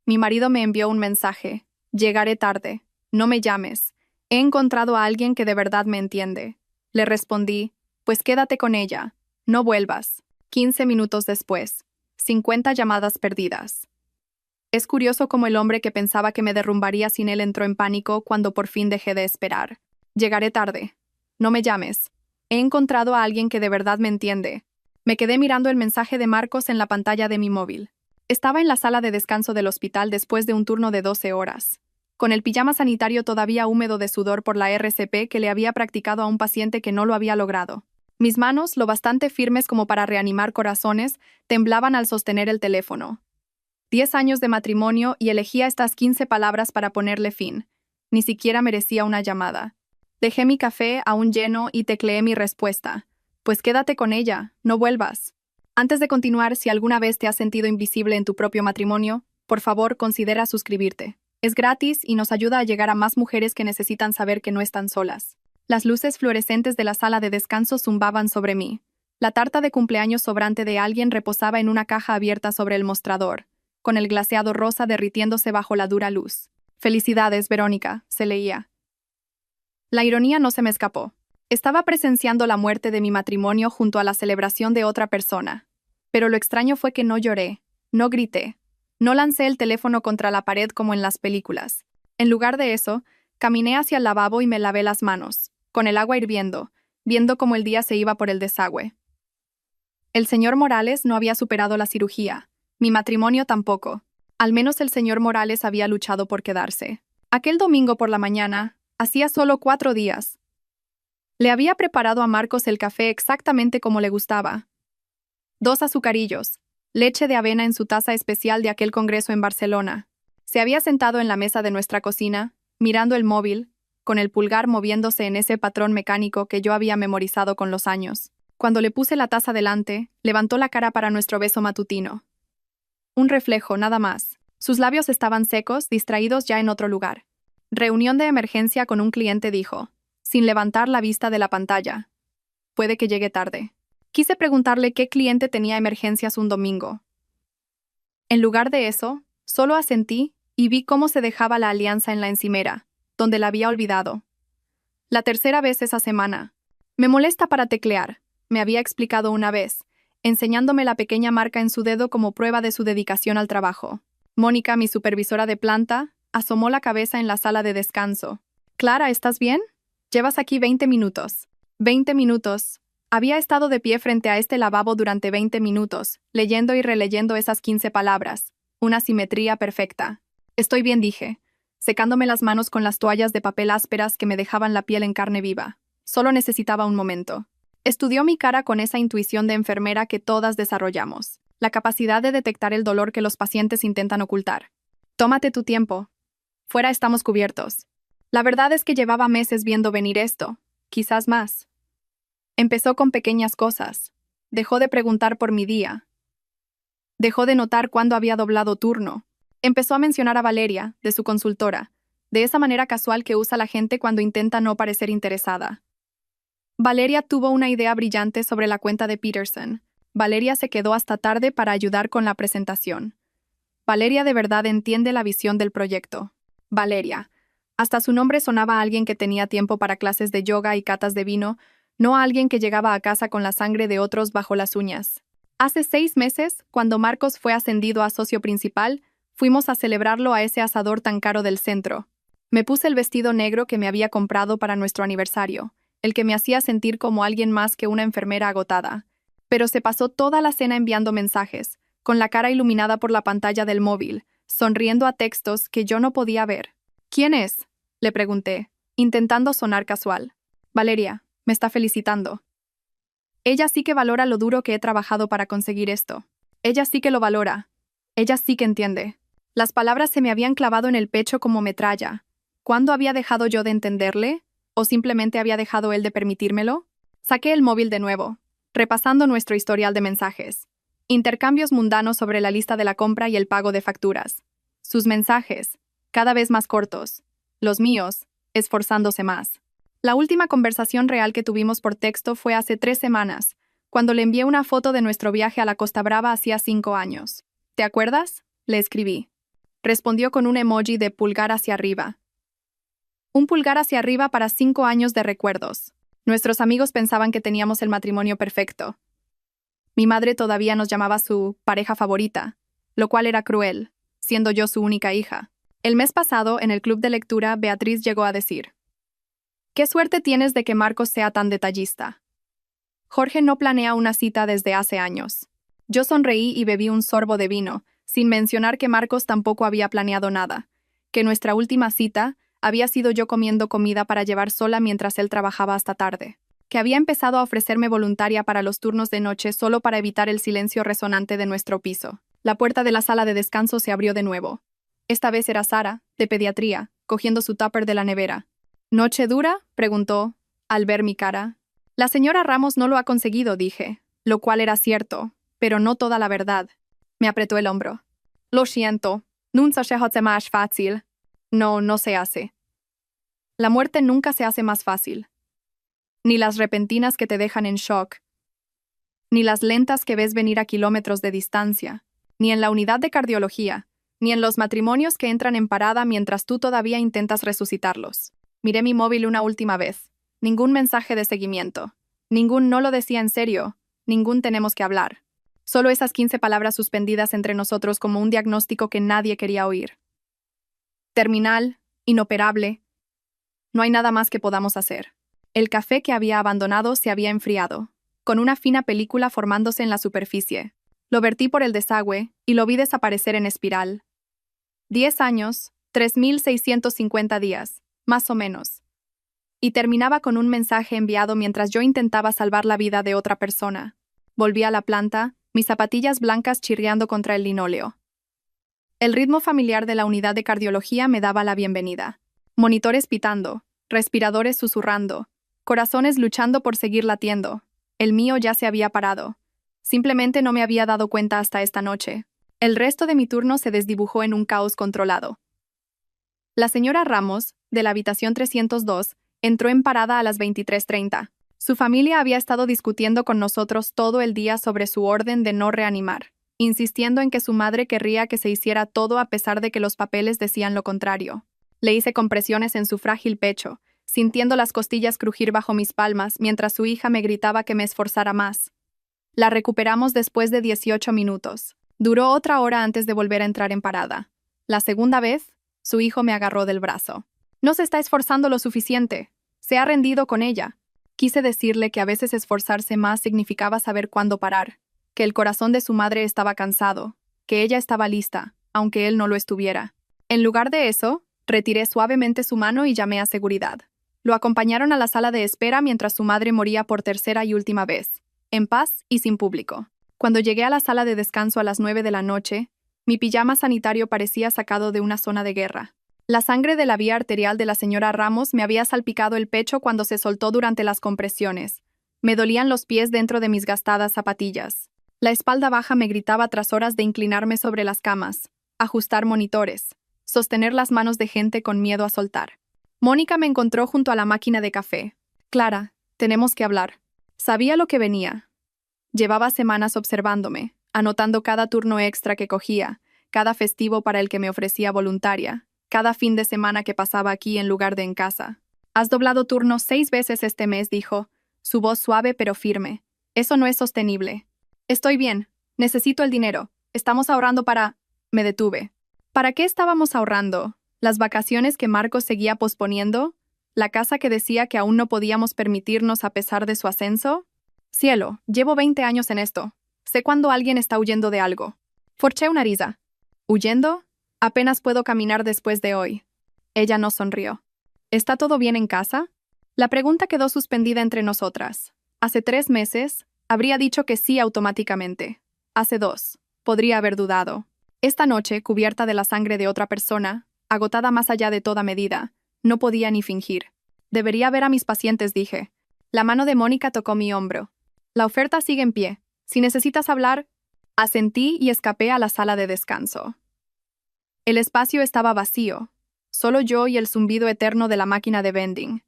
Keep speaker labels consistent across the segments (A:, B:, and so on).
A: Mi marido me envió un mensaje. Llegaré tarde. No me llames. He encontrado a alguien que de verdad me entiende. Le respondí, pues quédate con ella. No vuelvas. 15 minutos después. 50 llamadas perdidas. Es curioso cómo el hombre que pensaba que me derrumbaría sin él entró en pánico cuando por fin dejé de esperar. Llegaré tarde. No me llames. He encontrado a alguien que de verdad me entiende. Me quedé mirando el mensaje de Marcos en la pantalla de mi móvil. Estaba en la sala de descanso del hospital después de un turno de 12 horas, con el pijama sanitario todavía húmedo de sudor por la RCP que le había practicado a un paciente que no lo había logrado. Mis manos, lo bastante firmes como para reanimar corazones, temblaban al sostener el teléfono. 10 años de matrimonio y elegía estas 15 palabras para ponerle fin. Ni siquiera merecía una llamada. Dejé mi café aún lleno y tecleé mi respuesta. Pues quédate con ella, no vuelvas. Antes de continuar, si alguna vez te has sentido invisible en tu propio matrimonio, por favor considera suscribirte. Es gratis y nos ayuda a llegar a más mujeres que necesitan saber que no están solas. Las luces fluorescentes de la sala de descanso zumbaban sobre mí. La tarta de cumpleaños sobrante de alguien reposaba en una caja abierta sobre el mostrador, con el glaseado rosa derritiéndose bajo la dura luz. Felicidades, Verónica, se leía. La ironía no se me escapó. Estaba presenciando la muerte de mi matrimonio junto a la celebración de otra persona. Pero lo extraño fue que no lloré, no grité, no lancé el teléfono contra la pared como en las películas. En lugar de eso, caminé hacia el lavabo y me lavé las manos, con el agua hirviendo, viendo cómo el día se iba por el desagüe. El señor Morales no había superado la cirugía, mi matrimonio tampoco. Al menos el señor Morales había luchado por quedarse. Aquel domingo por la mañana, hacía solo 4 días, le había preparado a Marcos el café exactamente como le gustaba. 2 azucarillos, leche de avena en su taza especial de aquel congreso en Barcelona. Se había sentado en la mesa de nuestra cocina, mirando el móvil, con el pulgar moviéndose en ese patrón mecánico que yo había memorizado con los años. Cuando le puse la taza delante, levantó la cara para nuestro beso matutino. Un reflejo, nada más. Sus labios estaban secos, distraídos ya en otro lugar. Reunión de emergencia con un cliente, dijo, sin levantar la vista de la pantalla. Puede que llegue tarde. Quise preguntarle qué cliente tenía emergencias un domingo. En lugar de eso, solo asentí y vi cómo se dejaba la alianza en la encimera, donde la había olvidado. La tercera vez esa semana. Me molesta para teclear, me había explicado una vez, enseñándome la pequeña marca en su dedo como prueba de su dedicación al trabajo. Mónica, mi supervisora de planta, asomó la cabeza en la sala de descanso. Clara, ¿estás bien? Llevas aquí 20 minutos. 20 minutos. Había estado de pie frente a este lavabo durante 20 minutos, leyendo y releyendo esas 15 palabras. Una simetría perfecta. Estoy bien, dije, secándome las manos con las toallas de papel ásperas que me dejaban la piel en carne viva. Solo necesitaba un momento. Estudió mi cara con esa intuición de enfermera que todas desarrollamos, la capacidad de detectar el dolor que los pacientes intentan ocultar. Tómate tu tiempo. Fuera estamos cubiertos. La verdad es que llevaba meses viendo venir esto, quizás más. Empezó con pequeñas cosas. Dejó de preguntar por mi día. Dejó de notar cuándo había doblado turno. Empezó a mencionar a Valeria, de su consultora, de esa manera casual que usa la gente cuando intenta no parecer interesada. Valeria tuvo una idea brillante sobre la cuenta de Peterson. Valeria se quedó hasta tarde para ayudar con la presentación. Valeria de verdad entiende la visión del proyecto. Valeria. Hasta su nombre sonaba a alguien que tenía tiempo para clases de yoga y catas de vino, no a alguien que llegaba a casa con la sangre de otros bajo las uñas. Hace 6 meses, cuando Marcos fue ascendido a socio principal, fuimos a celebrarlo a ese asador tan caro del centro. Me puse el vestido negro que me había comprado para nuestro aniversario, el que me hacía sentir como alguien más que una enfermera agotada. Pero se pasó toda la cena enviando mensajes, con la cara iluminada por la pantalla del móvil, sonriendo a textos que yo no podía ver. ¿Quién es?, le pregunté, intentando sonar casual. Valeria, me está felicitando. Ella sí que valora lo duro que he trabajado para conseguir esto. Ella sí que lo valora. Ella sí que entiende. Las palabras se me habían clavado en el pecho como metralla. ¿Cuándo había dejado yo de entenderle? ¿O simplemente había dejado él de permitírmelo? Saqué el móvil de nuevo, repasando nuestro historial de mensajes. Intercambios mundanos sobre la lista de la compra y el pago de facturas. Sus mensajes, cada vez más cortos. Los míos, esforzándose más. La última conversación real que tuvimos por texto fue hace 3 semanas, cuando le envié una foto de nuestro viaje a la Costa Brava hacía 5 años. ¿Te acuerdas?, le escribí. respondió con un emoji de pulgar hacia arriba. Un pulgar hacia arriba para 5 años de recuerdos. Nuestros amigos pensaban que teníamos el matrimonio perfecto. Mi madre todavía nos llamaba su pareja favorita, lo cual era cruel, siendo yo su única hija. El mes pasado, en el club de lectura, Beatriz llegó a decir: «Qué suerte tienes de que Marcos sea tan detallista. Jorge no planea una cita desde hace años». Yo sonreí y bebí un sorbo de vino, sin mencionar que Marcos tampoco había planeado nada, que nuestra última cita había sido yo comiendo comida para llevar sola mientras él trabajaba hasta tarde, que había empezado a ofrecerme voluntaria para los turnos de noche solo para evitar el silencio resonante de nuestro piso. La puerta de la sala de descanso se abrió de nuevo. Esta vez era Sara, de pediatría, cogiendo su tupper de la nevera. «¿Noche dura?», preguntó, al ver mi cara. «La señora Ramos no lo ha conseguido», dije, lo cual era cierto, pero no toda la verdad. Me apretó el hombro. «Lo siento, nunca se hace más fácil». No se hace. La muerte nunca se hace más fácil. Ni las repentinas que te dejan en shock, ni las lentas que ves venir a kilómetros de distancia, ni en la unidad de cardiología, ni en los matrimonios que entran en parada mientras tú todavía intentas resucitarlos. Miré mi móvil una última vez. Ningún mensaje de seguimiento. Ningún «no lo decía en serio». Ningún «tenemos que hablar». Solo esas 15 palabras suspendidas entre nosotros como un diagnóstico que nadie quería oír. Terminal, inoperable. No hay nada más que podamos hacer. El café que había abandonado se había enfriado, con una fina película formándose en la superficie. Lo vertí por el desagüe y lo vi desaparecer en espiral. 10 años, 3.650 días, más o menos. Y terminaba con un mensaje enviado mientras yo intentaba salvar la vida de otra persona. Volví a la planta, mis zapatillas blancas chirriando contra el linóleo. El ritmo familiar de la unidad de cardiología me daba la bienvenida. Monitores pitando, respiradores susurrando, corazones luchando por seguir latiendo. El mío ya se había parado. Simplemente no me había dado cuenta hasta esta noche. El resto de mi turno se desdibujó en un caos controlado. La señora Ramos, de la habitación 302, entró en parada a las 23:30. Su familia había estado discutiendo con nosotros todo el día sobre su orden de no reanimar, insistiendo en que su madre querría que se hiciera todo a pesar de que los papeles decían lo contrario. Le hice compresiones en su frágil pecho, sintiendo las costillas crujir bajo mis palmas mientras su hija me gritaba que me esforzara más. La recuperamos después de 18 minutos. Duró otra hora antes de volver a entrar en parada. La segunda vez, su hijo me agarró del brazo. «No se está esforzando lo suficiente. Se ha rendido con ella». Quise decirle que a veces esforzarse más significaba saber cuándo parar, que el corazón de su madre estaba cansado, que ella estaba lista, aunque él no lo estuviera. En lugar de eso, retiré suavemente su mano y llamé a seguridad. Lo acompañaron a la sala de espera mientras su madre moría por tercera y última vez, en paz y sin público. Cuando llegué a la sala de descanso a las 9 de la noche, mi pijama sanitario parecía sacado de una zona de guerra. La sangre de la vía arterial de la señora Ramos me había salpicado el pecho cuando se soltó durante las compresiones. Me dolían los pies dentro de mis gastadas zapatillas. La espalda baja me gritaba tras horas de inclinarme sobre las camas, ajustar monitores, sostener las manos de gente con miedo a soltar. Mónica me encontró junto a la máquina de café. «Clara, tenemos que hablar». Sabía lo que venía. Llevaba semanas observándome, anotando cada turno extra que cogía, cada festivo para el que me ofrecía voluntaria, cada fin de semana que pasaba aquí en lugar de en casa. «Has doblado turno 6 veces este mes», dijo, su voz suave pero firme. «Eso no es sostenible». «Estoy bien. Necesito el dinero. Estamos ahorrando para...». Me detuve. ¿Para qué estábamos ahorrando? ¿Las vacaciones que Marcos seguía posponiendo? ¿La casa que decía que aún no podíamos permitirnos a pesar de su ascenso? Cielo, llevo 20 años en esto. Sé cuando alguien está huyendo de algo. Forché una risa. ¿Huyendo? Apenas puedo caminar después de hoy. Ella no sonrió. ¿Está todo bien en casa? La pregunta quedó suspendida entre nosotras. Hace 3 meses, habría dicho que sí automáticamente. Hace 2, podría haber dudado. Esta noche, cubierta de la sangre de otra persona, agotada más allá de toda medida, no podía ni fingir. Debería ver a mis pacientes, dije. La mano de Mónica tocó mi hombro. La oferta sigue en pie. Si necesitas hablar... Asentí y escapé a la sala de descanso. El espacio estaba vacío, solo yo y el zumbido eterno de la máquina de vending.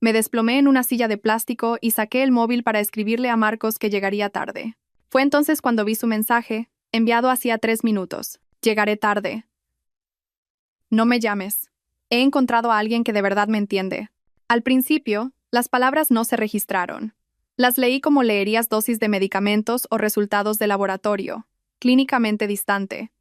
A: Me desplomé en una silla de plástico y saqué el móvil para escribirle a Marcos que llegaría tarde. Fue entonces cuando vi su mensaje, enviado hacía 3 minutos. «Llegaré tarde. No me llames. He encontrado a alguien que de verdad me entiende. Al principio, las palabras no se registraron. Las leí como leerías dosis de medicamentos o resultados de laboratorio, clínicamente distante.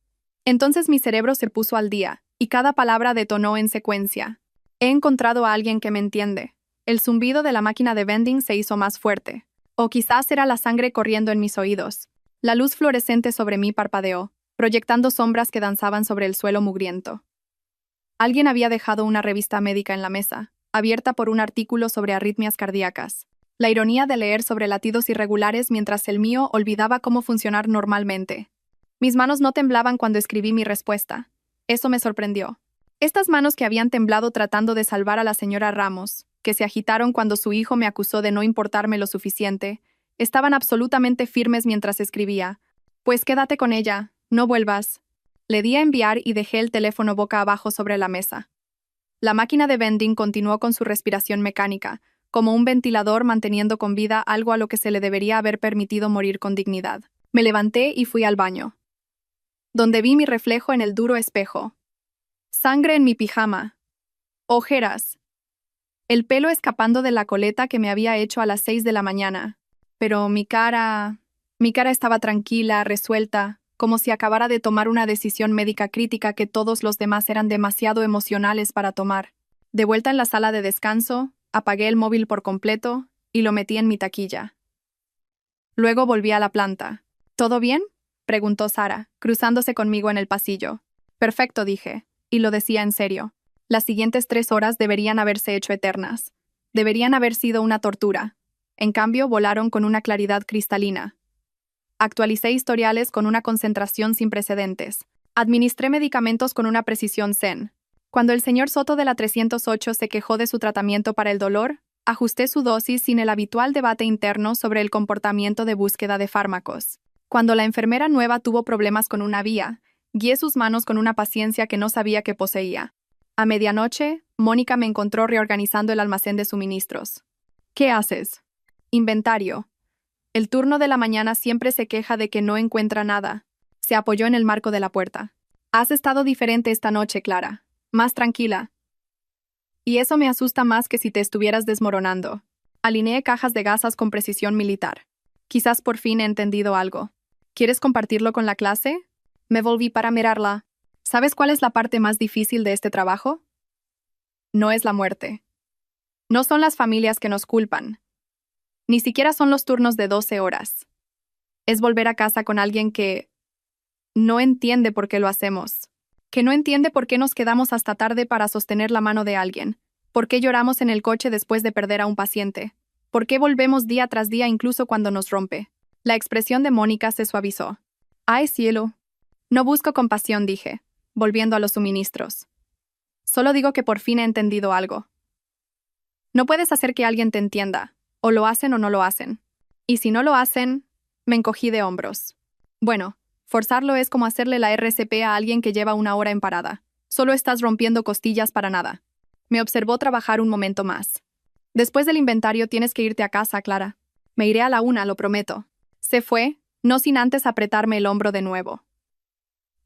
A: Entonces mi cerebro se puso al día, y cada palabra detonó en secuencia. He encontrado a alguien que me entiende. El zumbido de la máquina de vending se hizo más fuerte. O quizás era la sangre corriendo en mis oídos. La luz fluorescente sobre mí parpadeó, proyectando sombras que danzaban sobre el suelo mugriento. Alguien había dejado una revista médica en la mesa, abierta por un artículo sobre arritmias cardíacas. La ironía de leer sobre latidos irregulares mientras el mío olvidaba cómo funcionar normalmente. Mis manos no temblaban cuando escribí mi respuesta. Eso me sorprendió. Estas manos que habían temblado tratando de salvar a la señora Ramos, que se agitaron cuando su hijo me acusó de no importarme lo suficiente, estaban absolutamente firmes mientras escribía. Pues quédate con ella, no vuelvas. Le di a enviar y dejé el teléfono boca abajo sobre la mesa. La máquina de vending continuó con su respiración mecánica, como un ventilador manteniendo con vida algo a lo que se le debería haber permitido morir con dignidad. Me levanté y fui al baño, donde vi mi reflejo en el duro espejo. Sangre en mi pijama. Ojeras. El pelo escapando de la coleta que me había hecho a las 6 de la mañana. Pero mi cara estaba tranquila, resuelta, como si acabara de tomar una decisión médica crítica que todos los demás eran demasiado emocionales para tomar. De vuelta en la sala de descanso, apagué el móvil por completo y lo metí en mi taquilla. Luego volví a la planta. ¿Todo bien?, preguntó Sara, cruzándose conmigo en el pasillo. Perfecto, dije, y lo decía en serio. Las siguientes 3 horas deberían haberse hecho eternas. Deberían haber sido una tortura. En cambio, volaron con una claridad cristalina. Actualicé historiales con una concentración sin precedentes. Administré medicamentos con una precisión zen. Cuando el señor Soto de la 308 se quejó de su tratamiento para el dolor, ajusté su dosis sin el habitual debate interno sobre el comportamiento de búsqueda de fármacos. Cuando la enfermera nueva tuvo problemas con una vía, guié sus manos con una paciencia que no sabía que poseía. A medianoche, Mónica me encontró reorganizando el almacén de suministros. ¿Qué haces? Inventario. El turno de la mañana siempre se queja de que no encuentra nada. Se apoyó en el marco de la puerta. Has estado diferente esta noche, Clara. Más tranquila. Y eso me asusta más que si te estuvieras desmoronando. Alineé cajas de gasas con precisión militar. Quizás por fin he entendido algo. ¿Quieres compartirlo con la clase? Me volví para mirarla. ¿Sabes cuál es la parte más difícil de este trabajo? No es la muerte. No son las familias que nos culpan. Ni siquiera son los turnos de 12 horas. Es volver a casa con alguien que no entiende por qué lo hacemos. Que no entiende por qué nos quedamos hasta tarde para sostener la mano de alguien. Por qué lloramos en el coche después de perder a un paciente. Por qué volvemos día tras día incluso cuando nos rompe. La expresión de Mónica se suavizó. ¡Ay, cielo! No busco compasión, dije, volviendo a los suministros. Solo digo que por fin he entendido algo. No puedes hacer que alguien te entienda. O lo hacen o no lo hacen. Y si no lo hacen, me encogí de hombros. Bueno, forzarlo es como hacerle la RCP a alguien que lleva 1 hora en parada. Solo estás rompiendo costillas para nada. Me observó trabajar un momento más. Después del inventario tienes que irte a casa, Clara. Me iré a la 1, lo prometo. Se fue, no sin antes apretarme el hombro de nuevo.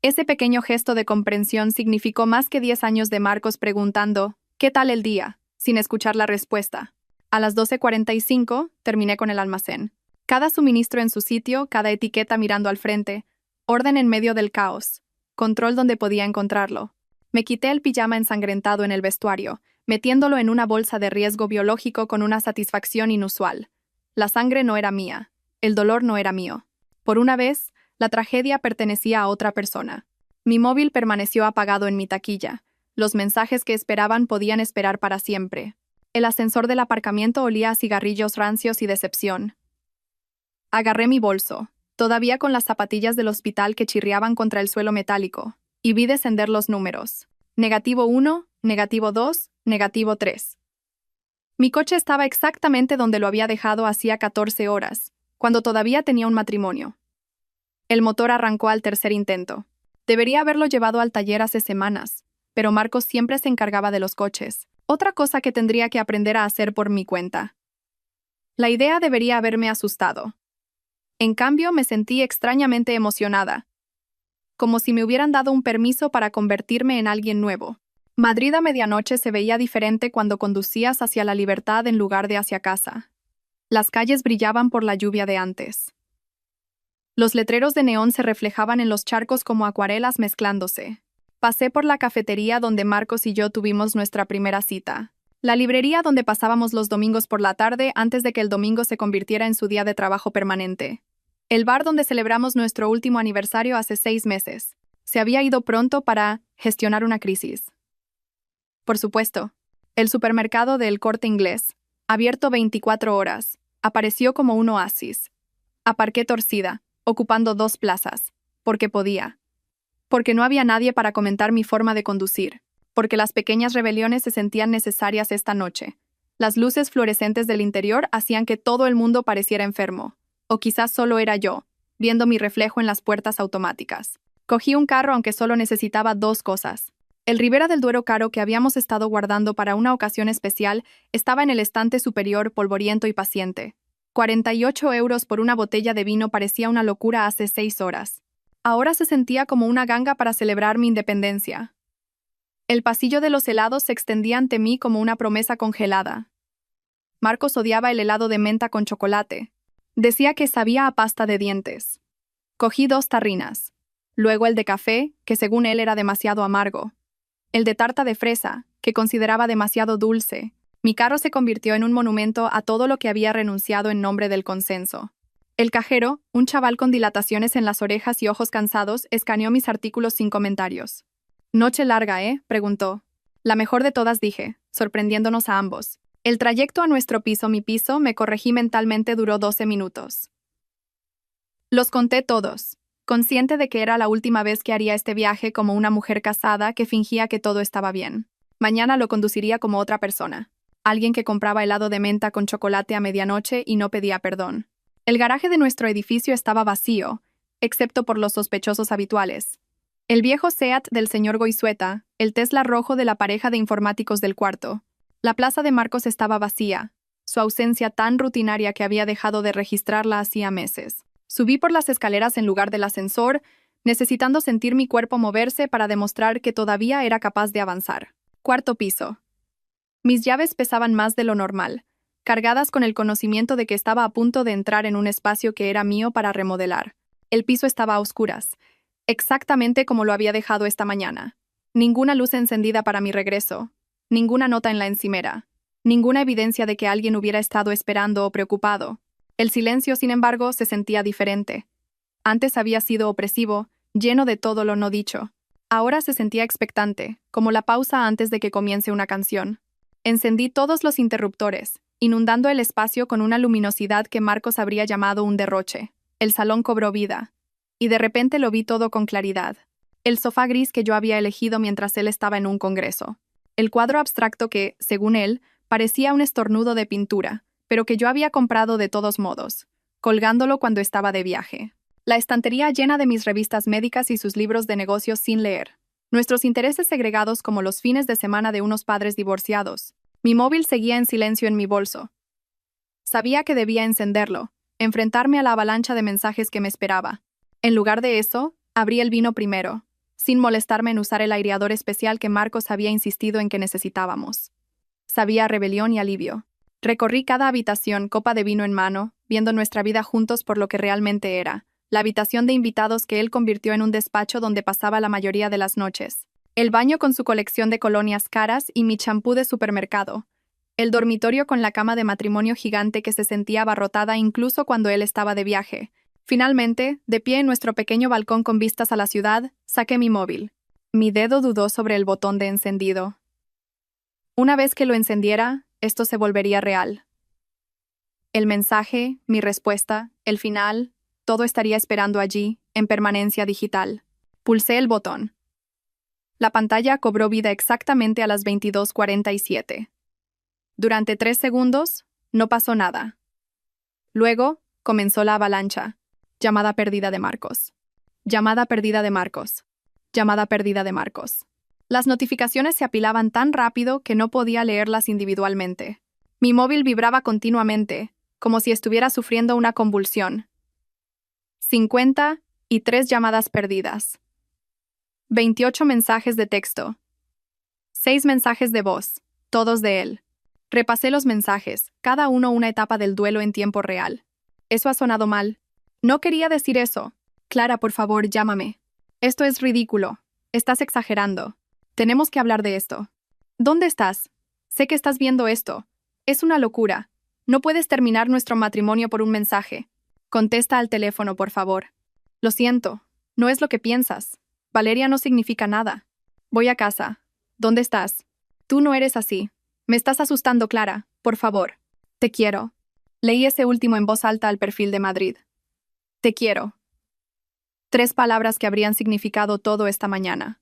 A: Ese pequeño gesto de comprensión significó más que 10 años de Marcos preguntando, ¿qué tal el día?, sin escuchar la respuesta. A las 12:45 terminé con el almacén. Cada suministro en su sitio, cada etiqueta mirando al frente, orden en medio del caos, control donde podía encontrarlo. Me quité el pijama ensangrentado en el vestuario, metiéndolo en una bolsa de riesgo biológico con una satisfacción inusual. La sangre no era mía, el dolor no era mío. Por una vez, la tragedia pertenecía a otra persona. Mi móvil permaneció apagado en mi taquilla. Los mensajes que esperaban podían esperar para siempre. El ascensor del aparcamiento olía a cigarrillos rancios y decepción. Agarré mi bolso, todavía con las zapatillas del hospital que chirriaban contra el suelo metálico, y vi descender los números. -1, -2, -3. Mi coche estaba exactamente donde lo había dejado hacía 14 horas, cuando todavía tenía un matrimonio. El motor arrancó al tercer intento. Debería haberlo llevado al taller hace semanas, pero Marcos siempre se encargaba de los coches. Otra cosa que tendría que aprender a hacer por mi cuenta. La idea debería haberme asustado. En cambio, me sentí extrañamente emocionada. como si me hubieran dado un permiso para convertirme en alguien nuevo. Madrid a medianoche se veía diferente cuando conducías hacia la libertad en lugar de hacia casa. Las calles brillaban por la lluvia de antes. Los letreros de neón se reflejaban en los charcos como acuarelas mezclándose. Pasé por la cafetería donde Marcos y yo tuvimos nuestra primera cita. La librería donde pasábamos los domingos por la tarde antes de que el domingo se convirtiera en su día de trabajo permanente. El bar donde celebramos nuestro último aniversario hace 6 meses. Se había ido pronto para gestionar una crisis. Por supuesto, el supermercado de El Corte Inglés, abierto 24 horas, apareció como un oasis. Aparqué torcida, ocupando 2 plazas, porque podía. Porque no había nadie para comentar mi forma de conducir, porque las pequeñas rebeliones se sentían necesarias esta noche. Las luces fluorescentes del interior hacían que todo el mundo pareciera enfermo, o quizás solo era yo, viendo mi reflejo en las puertas automáticas. Cogí un carro aunque solo necesitaba 2 cosas. El Ribera del Duero caro que habíamos estado guardando para una ocasión especial estaba en el estante superior polvoriento y paciente. 48 euros por una botella de vino parecía una locura hace 6 horas. Ahora se sentía como una ganga para celebrar mi independencia. El pasillo de los helados se extendía ante mí como una promesa congelada. Marcos odiaba el helado de menta con chocolate. Decía que sabía a pasta de dientes. Cogí 2 tarrinas. Luego el de café, que según él era demasiado amargo. El de tarta de fresa, que consideraba demasiado dulce. Mi carro se convirtió en un monumento a todo lo que había renunciado en nombre del consenso. El cajero, un chaval con dilataciones en las orejas y ojos cansados, escaneó mis artículos sin comentarios. «Noche larga, ¿eh?», preguntó. «La mejor de todas», dije, sorprendiéndonos a ambos. El trayecto a nuestro piso, mi piso, me corregí mentalmente, duró 12 minutos. Los conté todos, consciente de que era la última vez que haría este viaje como una mujer casada que fingía que todo estaba bien. Mañana lo conduciría como otra persona. Alguien que compraba helado de menta con chocolate a medianoche y no pedía perdón. El garaje de nuestro edificio estaba vacío, excepto por los sospechosos habituales. El viejo Seat del señor Goizueta, el Tesla rojo de la pareja de informáticos del cuarto. La plaza de Marcos estaba vacía, su ausencia tan rutinaria que había dejado de registrarla hacía meses. Subí por las escaleras en lugar del ascensor, necesitando sentir mi cuerpo moverse para demostrar que todavía era capaz de avanzar. 4º piso. Mis llaves pesaban más de lo normal, cargadas con el conocimiento de que estaba a punto de entrar en un espacio que era mío para remodelar. El piso estaba a oscuras, exactamente como lo había dejado esta mañana. Ninguna luz encendida para mi regreso, ninguna nota en la encimera, ninguna evidencia de que alguien hubiera estado esperando o preocupado. El silencio, sin embargo, se sentía diferente. Antes había sido opresivo, lleno de todo lo no dicho. Ahora se sentía expectante, como la pausa antes de que comience una canción. Encendí todos los interruptores, inundando el espacio con una luminosidad que Marcos habría llamado un derroche. El salón cobró vida. Y de repente lo vi todo con claridad. El sofá gris que yo había elegido mientras él estaba en un congreso. El cuadro abstracto que, según él, parecía un estornudo de pintura, pero que yo había comprado de todos modos, colgándolo cuando estaba de viaje. La estantería llena de mis revistas médicas y sus libros de negocios sin leer. Nuestros intereses segregados como los fines de semana de unos padres divorciados. Mi móvil seguía en silencio en mi bolso. Sabía que debía encenderlo, enfrentarme a la avalancha de mensajes que me esperaba. En lugar de eso, abrí el vino primero, sin molestarme en usar el aireador especial que Marcos había insistido en que necesitábamos. Sabía rebelión y alivio. Recorrí cada habitación, copa de vino en mano, viendo nuestra vida juntos por lo que realmente era. La habitación de invitados que él convirtió en un despacho donde pasaba la mayoría de las noches. El baño con su colección de colonias caras y mi champú de supermercado. El dormitorio con la cama de matrimonio gigante que se sentía abarrotada incluso cuando él estaba de viaje. Finalmente, de pie en nuestro pequeño balcón con vistas a la ciudad, saqué mi móvil. Mi dedo dudó sobre el botón de encendido. Una vez que lo encendiera, esto se volvería real. El mensaje, mi respuesta, el final, todo estaría esperando allí, en permanencia digital. Pulsé el botón. La pantalla cobró vida exactamente a las 22:47. Durante 3 segundos, no pasó nada. Luego, comenzó la avalancha. Llamada perdida de Marcos. Llamada perdida de Marcos. Llamada perdida de Marcos. Las notificaciones se apilaban tan rápido que no podía leerlas individualmente. Mi móvil vibraba continuamente, como si estuviera sufriendo una convulsión. 53 llamadas perdidas. 28 mensajes de texto. 6 mensajes de voz, todos de él. Repasé los mensajes, cada uno una etapa del duelo en tiempo real. Eso ha sonado mal. No quería decir eso. Clara, por favor, llámame. Esto es ridículo. Estás exagerando. Tenemos que hablar de esto. ¿Dónde estás? Sé que estás viendo esto. Es una locura. No puedes terminar nuestro matrimonio por un mensaje. Contesta al teléfono, por favor. Lo siento. No es lo que piensas. Valeria no significa nada. Voy a casa. ¿Dónde estás? Tú no eres así. Me estás asustando, Clara. Por favor. Te quiero. Leí ese último en voz alta al perfil de Madrid. Te quiero. 3 palabras que habrían significado todo esta mañana.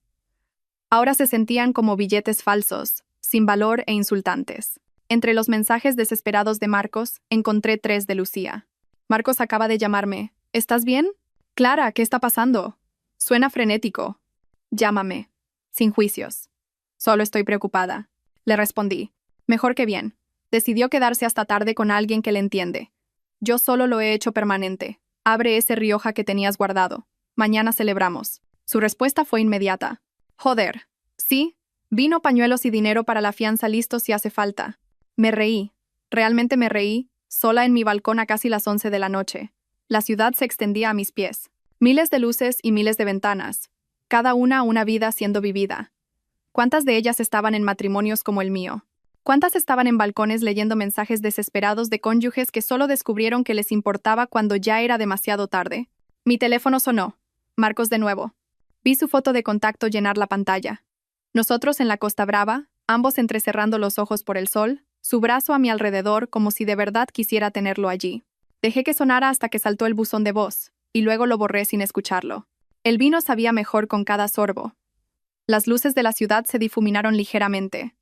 A: Ahora se sentían como billetes falsos, sin valor e insultantes. Entre los mensajes desesperados de Marcos, encontré 3 de Lucía. Marcos acaba de llamarme. ¿Estás bien? Clara, ¿qué está pasando? Suena frenético. Llámame. Sin juicios. Solo estoy preocupada. Le respondí. Mejor que bien. Decidió quedarse hasta tarde con alguien que le entiende. Yo solo lo he hecho permanente. Abre ese Rioja que tenías guardado. Mañana celebramos. Su respuesta fue inmediata. Joder. Sí. Vino, pañuelos y dinero para la fianza listos si hace falta. Me reí. Realmente me reí, sola en mi balcón a casi las 11 de la noche. La ciudad se extendía a mis pies. Miles de luces y miles de ventanas. Cada una vida siendo vivida. ¿Cuántas de ellas estaban en matrimonios como el mío? ¿Cuántas estaban en balcones leyendo mensajes desesperados de cónyuges que solo descubrieron que les importaba cuando ya era demasiado tarde? Mi teléfono sonó. Marcos de nuevo. Vi su foto de contacto llenar la pantalla. Nosotros en la Costa Brava, ambos entrecerrando los ojos por el sol, su brazo a mi alrededor como si de verdad quisiera tenerlo allí. Dejé que sonara hasta que saltó el buzón de voz, y luego lo borré sin escucharlo. El vino sabía mejor con cada sorbo. Las luces de la ciudad se difuminaron ligeramente.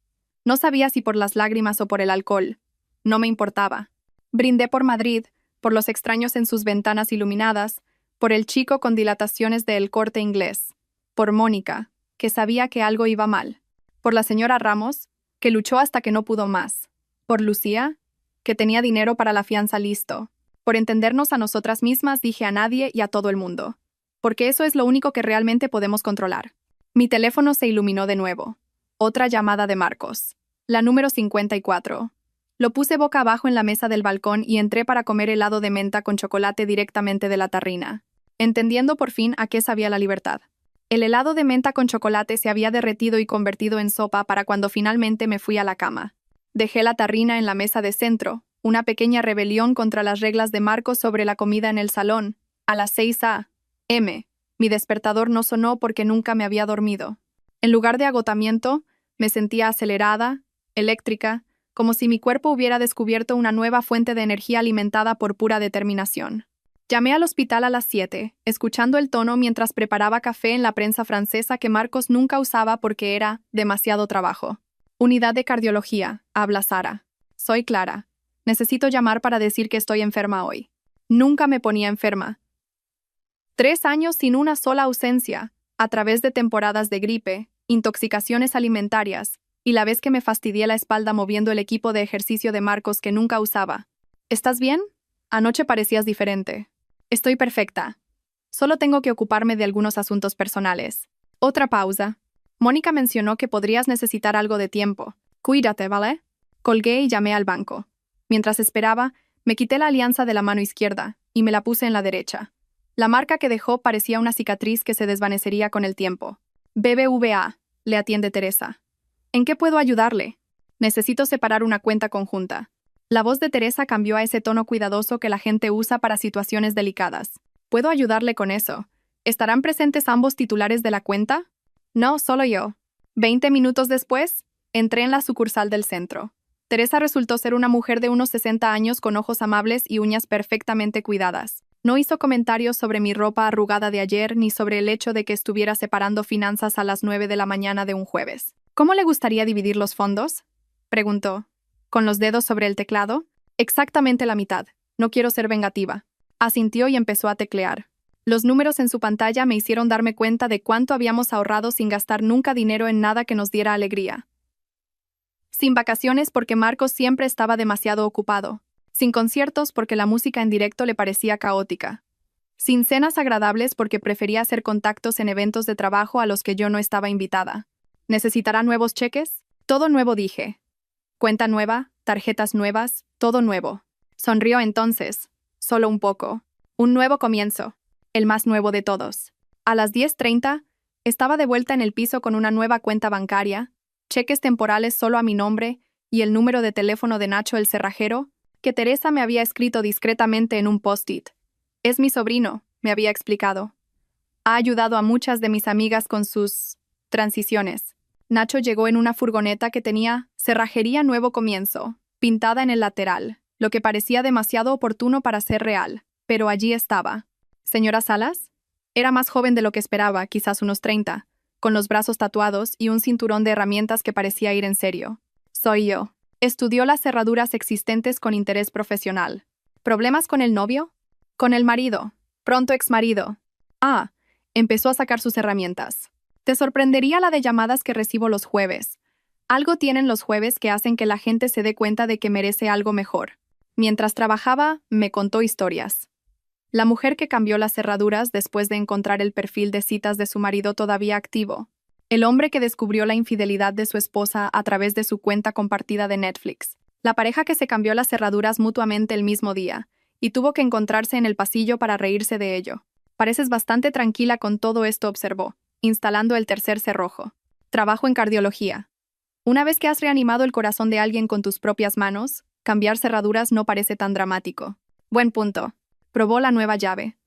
A: No sabía si por las lágrimas o por el alcohol. No me importaba. Brindé por Madrid, por los extraños en sus ventanas iluminadas, por el chico con dilataciones de El Corte Inglés, por Mónica, que sabía que algo iba mal, por la señora Ramos, que luchó hasta que no pudo más, por Lucía, que tenía dinero para la fianza listo, por entendernos a nosotras mismas dije a nadie y a todo el mundo, porque eso es lo único que realmente podemos controlar. Mi teléfono se iluminó de nuevo. Otra llamada de Marcos. La número 54. Lo puse boca abajo en la mesa del balcón y entré para comer helado de menta con chocolate directamente de la tarrina, entendiendo por fin a qué sabía la libertad. El helado de menta con chocolate se había derretido y convertido en sopa para cuando finalmente me fui a la cama. Dejé la tarrina en la mesa de centro, una pequeña rebelión contra las reglas de Marcos sobre la comida en el salón. A las 6 a.m. Mi despertador no sonó porque nunca me había dormido. En lugar de agotamiento, me sentía acelerada, eléctrica, como si mi cuerpo hubiera descubierto una nueva fuente de energía alimentada por pura determinación. Llamé al hospital a las 7, escuchando el tono mientras preparaba café en la prensa francesa que Marcos nunca usaba porque era demasiado trabajo. Unidad de cardiología, habla Sara. Soy Clara. Necesito llamar para decir que estoy enferma hoy. Nunca me ponía enferma. 3 años sin una sola ausencia, a través de temporadas de gripe, intoxicaciones alimentarias, y la vez que me fastidié la espalda moviendo el equipo de ejercicio de Marcos que nunca usaba. ¿Estás bien? Anoche parecías diferente. Estoy perfecta. Solo tengo que ocuparme de algunos asuntos personales. Otra pausa. Mónica mencionó que podrías necesitar algo de tiempo. Cuídate, ¿vale? Colgué y llamé al banco. Mientras esperaba, me quité la alianza de la mano izquierda y me la puse en la derecha. La marca que dejó parecía una cicatriz que se desvanecería con el tiempo. BBVA, le atiende Teresa. ¿En qué puedo ayudarle? Necesito separar una cuenta conjunta. La voz de Teresa cambió a ese tono cuidadoso que la gente usa para situaciones delicadas. ¿Puedo ayudarle con eso? ¿Estarán presentes ambos titulares de la cuenta? No, solo yo. 20 minutos después, entré en la sucursal del centro. Teresa resultó ser una mujer de unos 60 años con ojos amables y uñas perfectamente cuidadas. No hizo comentarios sobre mi ropa arrugada de ayer ni sobre el hecho de que estuviera separando finanzas a las 9 de la mañana de un jueves. ¿Cómo le gustaría dividir los fondos? Preguntó. ¿Con los dedos sobre el teclado? Exactamente la mitad. No quiero ser vengativa. Asintió y empezó a teclear. Los números en su pantalla me hicieron darme cuenta de cuánto habíamos ahorrado sin gastar nunca dinero en nada que nos diera alegría. Sin vacaciones porque Marcos siempre estaba demasiado ocupado. Sin conciertos porque la música en directo le parecía caótica. sin cenas agradables porque prefería hacer contactos en eventos de trabajo a los que yo no estaba invitada. ¿Necesitará nuevos cheques? Todo nuevo, dije. Cuenta nueva, tarjetas nuevas, todo nuevo. Sonrió entonces, solo un poco. Un nuevo comienzo, el más nuevo de todos. A las 10:30, estaba de vuelta en el piso con una nueva cuenta bancaria, cheques temporales solo a mi nombre y el número de teléfono de Nacho el cerrajero, que Teresa me había escrito discretamente en un post-it. Es mi sobrino, me había explicado. Ha ayudado a muchas de mis amigas con sus transiciones. Nacho llegó en una furgoneta que tenía cerrajería nuevo comienzo, pintada en el lateral, lo que parecía demasiado oportuno para ser real, pero allí estaba. ¿Señora Salas? Era más joven de lo que esperaba, quizás unos 30, con los brazos tatuados y un cinturón de herramientas que parecía ir en serio. Soy yo. Estudió las cerraduras existentes con interés profesional. ¿Problemas con el novio? Con el marido. Pronto exmarido. Ah, empezó a sacar sus herramientas. Te sorprendería la de llamadas que recibo los jueves. Algo tienen los jueves que hacen que la gente se dé cuenta de que merece algo mejor. Mientras trabajaba, me contó historias. La mujer que cambió las cerraduras después de encontrar el perfil de citas de su marido todavía activo. El hombre que descubrió la infidelidad de su esposa a través de su cuenta compartida de Netflix. La pareja que se cambió las cerraduras mutuamente el mismo día y tuvo que encontrarse en el pasillo para reírse de ello. Pareces bastante tranquila con todo esto, observó, instalando el tercer cerrojo. Trabajo en cardiología. Una vez que has reanimado el corazón de alguien con tus propias manos, cambiar cerraduras no parece tan dramático. Buen punto. Probó la nueva llave.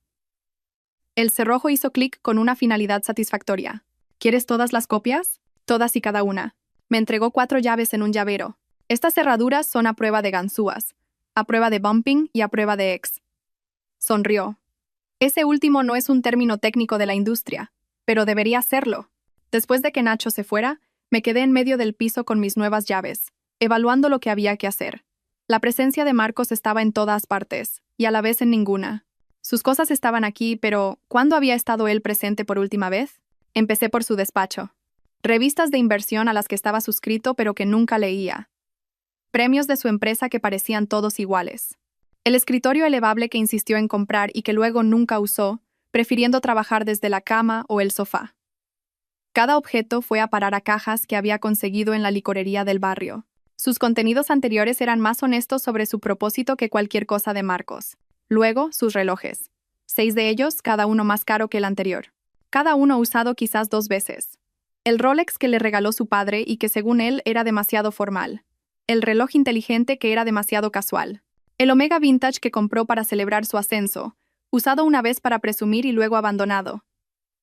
A: El cerrojo hizo clic con una finalidad satisfactoria. ¿Quieres todas las copias? Todas y cada una. Me entregó 4 llaves en un llavero. Estas cerraduras son a prueba de ganzúas, a prueba de bumping y a prueba de X. Sonrió. Ese último no es un término técnico de la industria, pero debería serlo. Después de que Nacho se fuera, me quedé en medio del piso con mis nuevas llaves, evaluando lo que había que hacer. La presencia de Marcos estaba en todas partes, y a la vez en ninguna. Sus cosas estaban aquí, pero ¿cuándo había estado él presente por última vez? Empecé por su despacho. Revistas de inversión a las que estaba suscrito pero que nunca leía. Premios de su empresa que parecían todos iguales. El escritorio elevable que insistió en comprar y que luego nunca usó, prefiriendo trabajar desde la cama o el sofá. Cada objeto fue a parar a cajas que había conseguido en la licorería del barrio. Sus contenidos anteriores eran más honestos sobre su propósito que cualquier cosa de Marcos. Luego, sus relojes. 6 de ellos, cada uno más caro que el anterior. Cada uno usado quizás 2 veces. El Rolex que le regaló su padre y que según él era demasiado formal. El reloj inteligente que era demasiado casual. El Omega Vintage que compró para celebrar su ascenso, usado una vez para presumir y luego abandonado.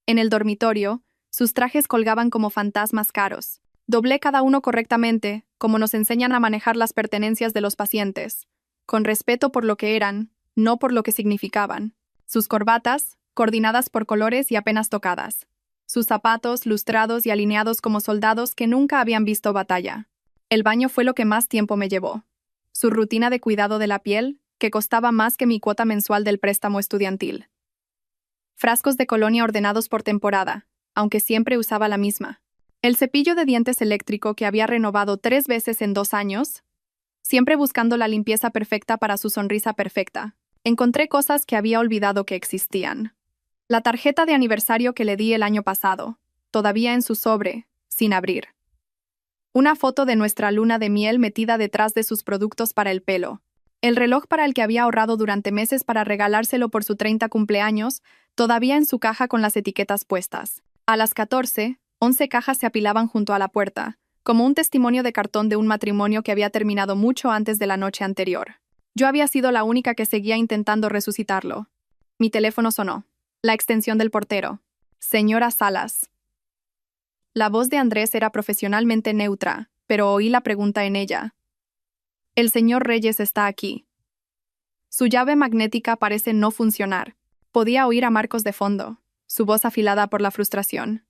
A: En el dormitorio, sus trajes colgaban como fantasmas caros. Doblé cada uno correctamente, como nos enseñan a manejar las pertenencias de los pacientes, con respeto por lo que eran, no por lo que significaban. Sus corbatas, coordinadas por colores y apenas tocadas. Sus zapatos, lustrados y alineados como soldados que nunca habían visto batalla. El baño fue lo que más tiempo me llevó. Su rutina de cuidado de la piel, que costaba más que mi cuota mensual del préstamo estudiantil. Frascos de colonia ordenados por temporada, aunque siempre usaba la misma. El cepillo de dientes eléctrico que había renovado 3 veces en 2 años, siempre buscando la limpieza perfecta para su sonrisa perfecta. Encontré cosas que había olvidado que existían. La tarjeta de aniversario que le di el año pasado, todavía en su sobre, sin abrir. Una foto de nuestra luna de miel metida detrás de sus productos para el pelo. El reloj para el que había ahorrado durante meses para regalárselo por su 30 cumpleaños, todavía en su caja con las etiquetas puestas. A las 14, 11 cajas se apilaban junto a la puerta, como un testimonio de cartón de un matrimonio que había terminado mucho antes de la noche anterior. Yo había sido la única que seguía intentando resucitarlo. Mi teléfono sonó. La extensión del portero. Señora Salas. La voz de Andrés era profesionalmente neutra, pero oí la pregunta en ella. El señor Reyes está aquí. Su llave magnética parece no funcionar. Podía oír a Marcos de fondo, su voz afilada por la frustración.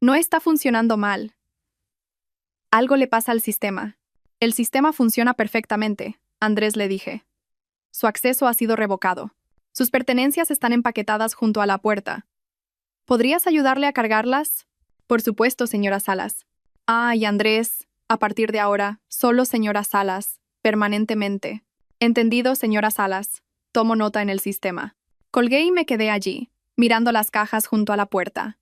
A: No está funcionando mal. Algo le pasa al sistema. El sistema funciona perfectamente, Andrés le dije. Su acceso ha sido revocado. Sus pertenencias están empaquetadas junto a la puerta. ¿Podrías ayudarle a cargarlas? Por supuesto, señora Salas. Y Andrés, a partir de ahora, solo señora Salas, permanentemente. Entendido, señora Salas. Tomo nota en el sistema. Colgué y me quedé allí, mirando las cajas junto a la puerta.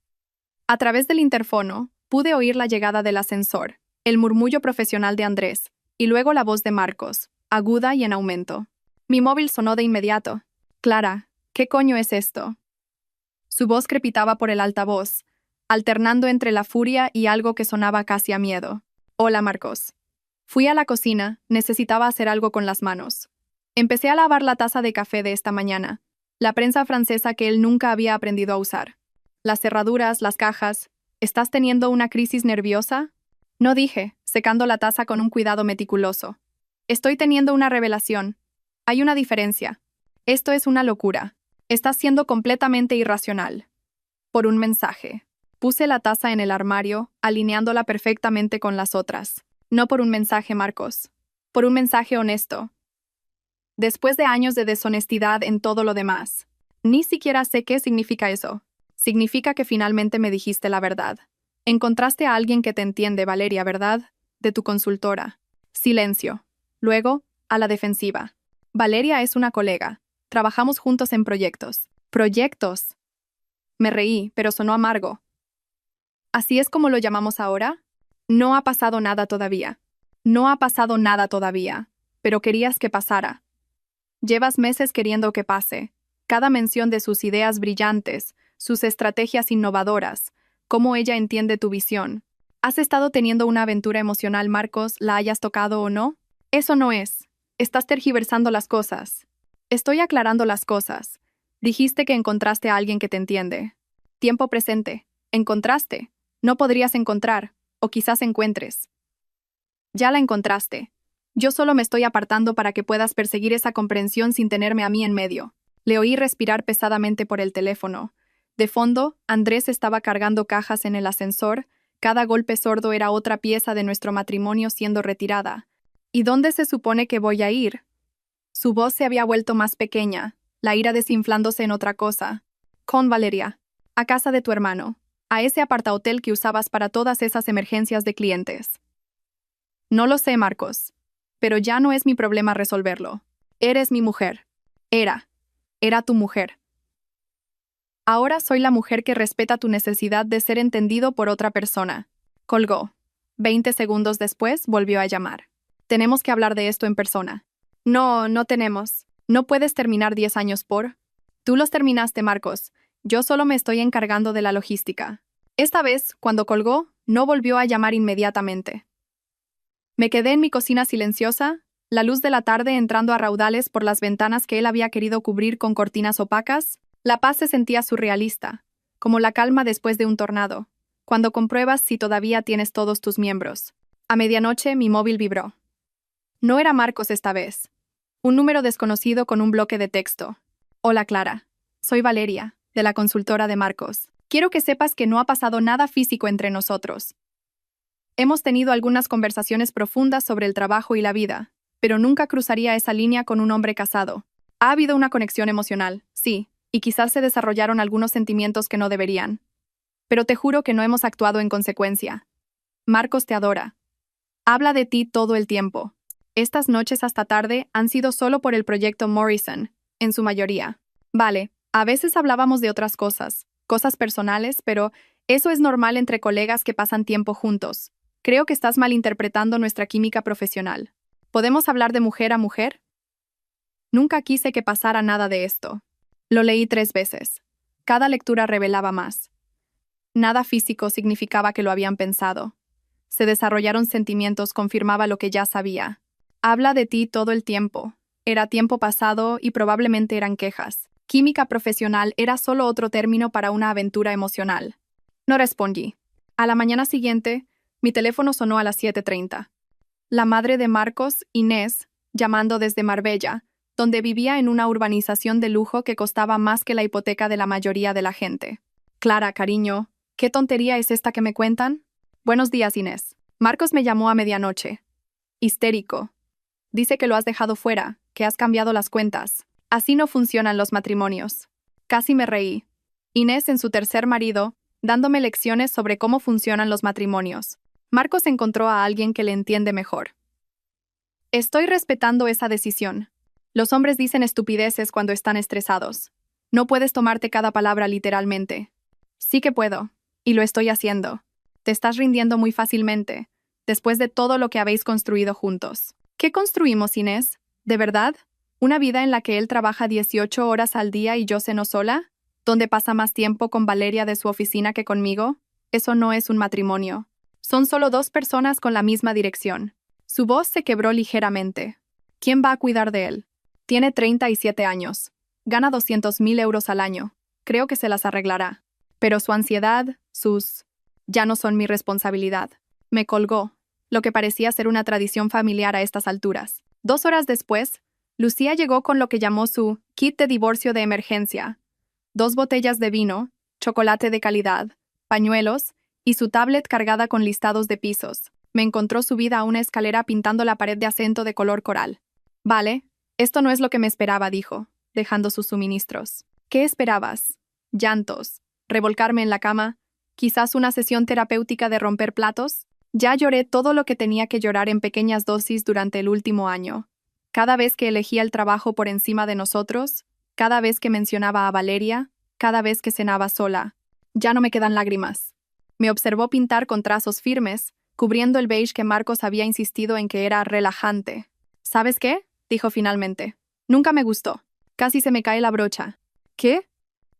A: A través del interfono, pude oír la llegada del ascensor, el murmullo profesional de Andrés, y luego la voz de Marcos, aguda y en aumento. Mi móvil sonó de inmediato. Clara, ¿qué coño es esto? Su voz crepitaba por el altavoz, alternando entre la furia y algo que sonaba casi a miedo. Hola, Marcos. Fui a la cocina, necesitaba hacer algo con las manos. Empecé a lavar la taza de café de esta mañana, la prensa francesa que él nunca había aprendido a usar. Las cerraduras, las cajas. ¿Estás teniendo una crisis nerviosa? No dije, secando la taza con un cuidado meticuloso. Estoy teniendo una revelación. Hay una diferencia. Esto es una locura. Estás siendo completamente irracional. Por un mensaje. Puse la taza en el armario, alineándola perfectamente con las otras. No por un mensaje, Marcos. Por un mensaje honesto. Después de años de deshonestidad en todo lo demás. Ni siquiera sé qué significa eso. Significa que finalmente me dijiste la verdad. Encontraste a alguien que te entiende, Valeria, ¿verdad? De tu consultora. Silencio. Luego, a la defensiva. Valeria es una colega. Trabajamos juntos en proyectos. ¿Proyectos? Me reí, pero sonó amargo. ¿Así es como lo llamamos ahora? No ha pasado nada todavía. No ha pasado nada todavía. Pero querías que pasara. Llevas meses queriendo que pase. Cada mención de sus ideas brillantes, sus estrategias innovadoras, cómo ella entiende tu visión. ¿Has estado teniendo una aventura emocional, Marcos, la hayas tocado o no? Eso no es. Estás tergiversando las cosas. Estoy aclarando las cosas. Dijiste que encontraste a alguien que te entiende. Tiempo presente. Encontraste. No podrías encontrar, o quizás encuentres. Ya la encontraste. Yo solo me estoy apartando para que puedas perseguir esa comprensión sin tenerme a mí en medio. Le oí respirar pesadamente por el teléfono. De fondo, Andrés estaba cargando cajas en el ascensor. Cada golpe sordo era otra pieza de nuestro matrimonio siendo retirada. ¿Y dónde se supone que voy a ir? Su voz se había vuelto más pequeña, la ira desinflándose en otra cosa. Con Valeria. A casa de tu hermano. A ese apartahotel que usabas para todas esas emergencias de clientes. No lo sé, Marcos. Pero ya no es mi problema resolverlo. Eres mi mujer. Era tu mujer. Ahora soy la mujer que respeta tu necesidad de ser entendido por otra persona. Colgó. 20 segundos después volvió a llamar. Tenemos que hablar de esto en persona. No, no tenemos. No puedes terminar 10 años por... Tú los terminaste, Marcos. Yo solo me estoy encargando de la logística. Esta vez, cuando colgó, no volvió a llamar inmediatamente. Me quedé en mi cocina silenciosa, la luz de la tarde entrando a raudales por las ventanas que él había querido cubrir con cortinas opacas. La paz se sentía surrealista, como la calma después de un tornado, cuando compruebas si todavía tienes todos tus miembros. A medianoche mi móvil vibró. No era Marcos esta vez. Un número desconocido con un bloque de texto. Hola, Clara. Soy Valeria, de la consultora de Marcos. Quiero que sepas que no ha pasado nada físico entre nosotros. Hemos tenido algunas conversaciones profundas sobre el trabajo y la vida, pero nunca cruzaría esa línea con un hombre casado. Ha habido una conexión emocional, sí, y quizás se desarrollaron algunos sentimientos que no deberían. Pero te juro que no hemos actuado en consecuencia. Marcos te adora. Habla de ti todo el tiempo. Estas noches hasta tarde han sido solo por el proyecto Morrison, en su mayoría. Vale, a veces hablábamos de otras cosas personales, pero eso es normal entre colegas que pasan tiempo juntos. Creo que estás malinterpretando nuestra química profesional. ¿Podemos hablar de mujer a mujer? Nunca quise que pasara nada de esto. Lo leí 3 veces. Cada lectura revelaba más. Nada físico significaba que lo habían pensado. Se desarrollaron sentimientos, confirmaba lo que ya sabía. Habla de ti todo el tiempo. Era tiempo pasado y probablemente eran quejas. Química profesional era solo otro término para una aventura emocional. No respondí. A la mañana siguiente, mi teléfono sonó a las 7:30. La madre de Marcos, Inés, llamando desde Marbella, donde vivía en una urbanización de lujo que costaba más que la hipoteca de la mayoría de la gente. Clara, cariño, ¿qué tontería es esta que me cuentan? Buenos días, Inés. Marcos me llamó a medianoche. Histérico. Dice que lo has dejado fuera, que has cambiado las cuentas. Así no funcionan los matrimonios. Casi me reí. Inés en su tercer marido, dándome lecciones sobre cómo funcionan los matrimonios. Marcos encontró a alguien que le entiende mejor. Estoy respetando esa decisión. Los hombres dicen estupideces cuando están estresados. No puedes tomarte cada palabra literalmente. Sí que puedo, y lo estoy haciendo. Te estás rindiendo muy fácilmente, después de todo lo que habéis construido juntos. ¿Qué construimos, Inés? ¿De verdad? ¿Una vida en la que él trabaja 18 horas al día y yo ceno sola? ¿Donde pasa más tiempo con Valeria de su oficina que conmigo? Eso no es un matrimonio. Son solo dos personas con la misma dirección. Su voz se quebró ligeramente. ¿Quién va a cuidar de él? Tiene 37 años. Gana 200.000 euros al año. Creo que se las arreglará. Pero su ansiedad, ya no son mi responsabilidad. Me colgó, lo que parecía ser una tradición familiar a estas alturas. 2 horas después, Lucía llegó con lo que llamó su kit de divorcio de emergencia. 2 botellas de vino, chocolate de calidad, pañuelos y su tablet cargada con listados de pisos. Me encontró subida a una escalera pintando la pared de acento de color coral. Vale, esto no es lo que me esperaba, dijo, dejando sus suministros. ¿Qué esperabas? Llantos, revolcarme en la cama, quizás una sesión terapéutica de romper platos. Ya lloré todo lo que tenía que llorar en pequeñas dosis durante el último año. Cada vez que elegía el trabajo por encima de nosotros, cada vez que mencionaba a Valeria, cada vez que cenaba sola. Ya no me quedan lágrimas. Me observó pintar con trazos firmes, cubriendo el beige que Marcos había insistido en que era relajante. ¿Sabes qué? Dijo finalmente. Nunca me gustó. Casi se me cae la brocha. ¿Qué?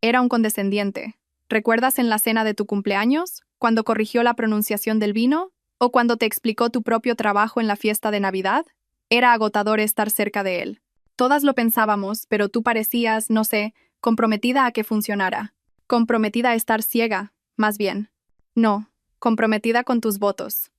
A: Era un condescendiente. ¿Recuerdas en la cena de tu cumpleaños, cuando corrigió la pronunciación del vino? ¿O cuando te explicó tu propio trabajo en la fiesta de Navidad? Era agotador estar cerca de él. Todas lo pensábamos, pero tú parecías, no sé, comprometida a que funcionara. Comprometida a estar ciega, más bien. No, comprometida con tus votos.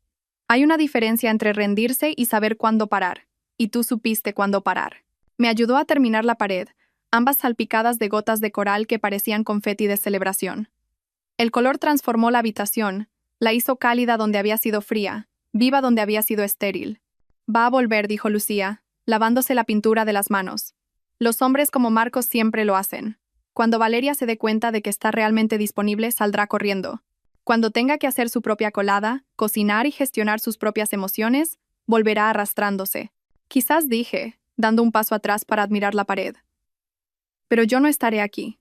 A: Hay una diferencia entre rendirse y saber cuándo parar, y tú supiste cuándo parar. Me ayudó a terminar la pared, ambas salpicadas de gotas de coral que parecían confeti de celebración. El color transformó la habitación, la hizo cálida donde había sido fría, viva donde había sido estéril. Va a volver, dijo Lucía, lavándose la pintura de las manos. Los hombres como Marcos siempre lo hacen. Cuando Valeria se dé cuenta de que está realmente disponible, saldrá corriendo. Cuando tenga que hacer su propia colada, cocinar y gestionar sus propias emociones, volverá arrastrándose. Quizás dije, dando un paso atrás para admirar la pared. Pero yo no estaré aquí.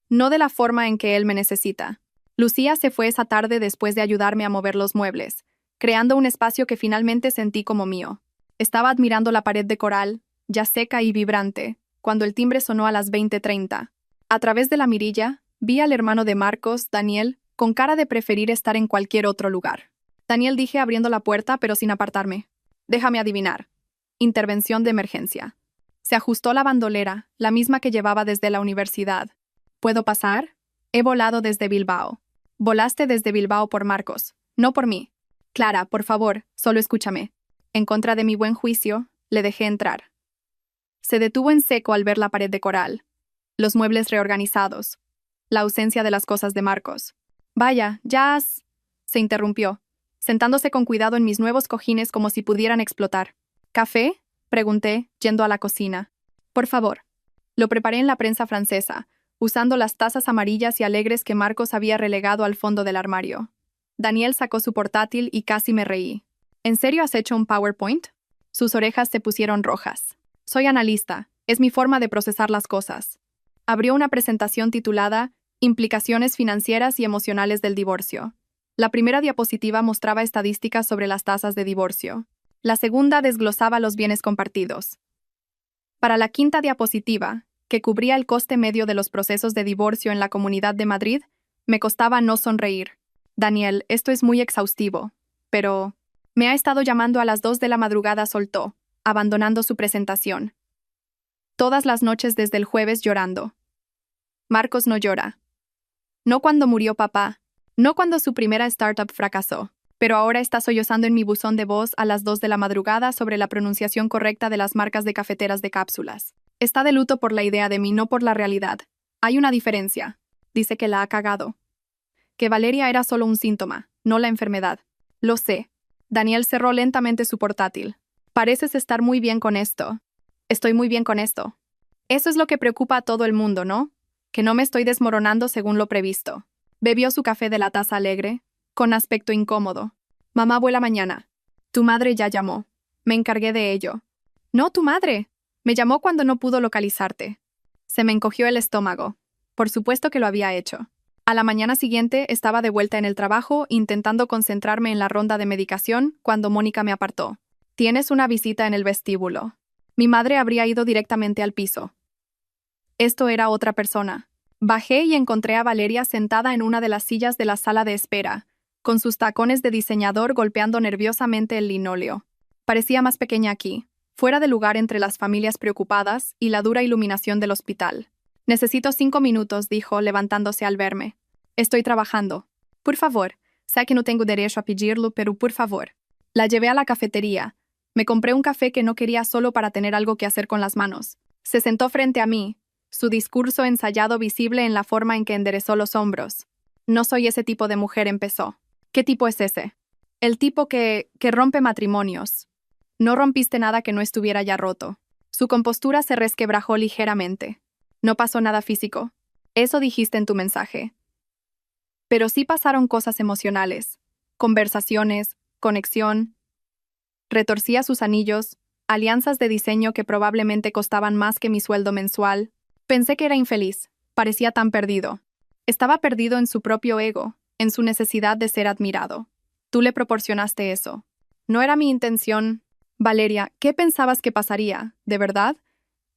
A: No de la forma en que él me necesita. Lucía se fue esa tarde después de ayudarme a mover los muebles, creando un espacio que finalmente sentí como mío. Estaba admirando la pared de coral, ya seca y vibrante, cuando el timbre sonó a las 20:30. A través de la mirilla, vi al hermano de Marcos, Daniel, con cara de preferir estar en cualquier otro lugar. Daniel, dije abriendo la puerta pero sin apartarme. Déjame adivinar. Intervención de emergencia. Se ajustó la bandolera, la misma que llevaba desde la universidad. ¿Puedo pasar? He volado desde Bilbao. Volaste desde Bilbao por Marcos, no por mí. Clara, por favor, solo escúchame. En contra de mi buen juicio, le dejé entrar. Se detuvo en seco al ver la pared de coral, los muebles reorganizados, la ausencia de las cosas de Marcos. Vaya, ya has... Se interrumpió, sentándose con cuidado en mis nuevos cojines como si pudieran explotar. ¿Café? Pregunté, yendo a la cocina. Por favor. Lo preparé en la prensa francesa, usando las tazas amarillas y alegres que Marcos había relegado al fondo del armario. Daniel sacó su portátil y casi me reí. ¿En serio has hecho un PowerPoint? Sus orejas se pusieron rojas. Soy analista, es mi forma de procesar las cosas. Abrió una presentación titulada Implicaciones financieras y emocionales del divorcio. La primera diapositiva mostraba estadísticas sobre las tasas de divorcio. La segunda desglosaba los bienes compartidos. Para la quinta diapositiva, que cubría el coste medio de los procesos de divorcio en la Comunidad de Madrid, me costaba no sonreír. Daniel, esto es muy exhaustivo, pero... Me ha estado llamando a las 2 de la madrugada, soltó, abandonando su presentación. Todas las noches desde el jueves llorando. Marcos no llora. No cuando murió papá, no cuando su primera startup fracasó, pero ahora está sollozando en mi buzón de voz a las 2 de la madrugada sobre la pronunciación correcta de las marcas de cafeteras de cápsulas. Está de luto por la idea de mí, no por la realidad. Hay una diferencia. Dice que la ha cagado. Que Valeria era solo un síntoma, no la enfermedad. Lo sé. Daniel cerró lentamente su portátil. Pareces estar muy bien con esto. Estoy muy bien con esto. Eso es lo que preocupa a todo el mundo, ¿no? Que no me estoy desmoronando según lo previsto. Bebió su café de la taza alegre, con aspecto incómodo. Mamá vuela mañana. Tu madre ya llamó. Me encargué de ello. No, tu madre. Me llamó cuando no pudo localizarte. Se me encogió el estómago. Por supuesto que lo había hecho. A la mañana siguiente estaba de vuelta en el trabajo intentando concentrarme en la ronda de medicación cuando Mónica me apartó. Tienes una visita en el vestíbulo. Mi madre habría ido directamente al piso. Esto era otra persona. Bajé y encontré a Valeria sentada en una de las sillas de la sala de espera, con sus tacones de diseñador golpeando nerviosamente el linóleo. Parecía más pequeña aquí, fuera de lugar entre las familias preocupadas y la dura iluminación del hospital. Necesito 5 minutos, dijo, levantándose al verme. Estoy trabajando. Por favor, sé que no tengo derecho a pedirlo, pero por favor. La llevé a la cafetería. Me compré un café que no quería solo para tener algo que hacer con las manos. Se sentó frente a mí, su discurso ensayado visible en la forma en que enderezó los hombros. No soy ese tipo de mujer, empezó. ¿Qué tipo es ese? El tipo que rompe matrimonios. No rompiste nada que no estuviera ya roto. Su compostura se resquebrajó ligeramente. No pasó nada físico. Eso dijiste en tu mensaje. Pero sí pasaron cosas emocionales. Conversaciones, conexión. Retorcía sus anillos, alianzas de diseño que probablemente costaban más que mi sueldo mensual. Pensé que era infeliz. Parecía tan perdido. Estaba perdido en su propio ego, en su necesidad de ser admirado. Tú le proporcionaste eso. No era mi intención. Valeria, ¿qué pensabas que pasaría? ¿De verdad?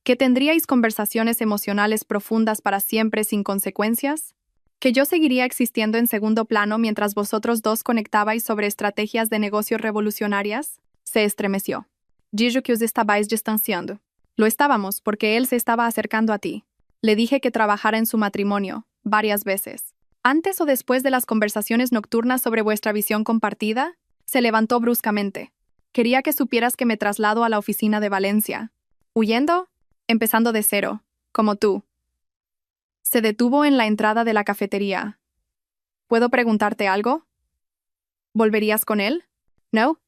A: ¿Que tendríais conversaciones emocionales profundas para siempre sin consecuencias? ¿Que yo seguiría existiendo en segundo plano mientras vosotros dos conectabais sobre estrategias de negocios revolucionarias? Se estremeció. Dijo que os estabais distanciando. Lo estábamos porque él se estaba acercando a ti. Le dije que trabajara en su matrimonio, varias veces. Antes o después de las conversaciones nocturnas sobre vuestra visión compartida, se levantó bruscamente. Quería que supieras que me traslado a la oficina de Valencia. ¿Huyendo? Empezando de cero, como tú. Se detuvo en la entrada de la cafetería. ¿Puedo preguntarte algo? ¿Volverías con él? ¿No?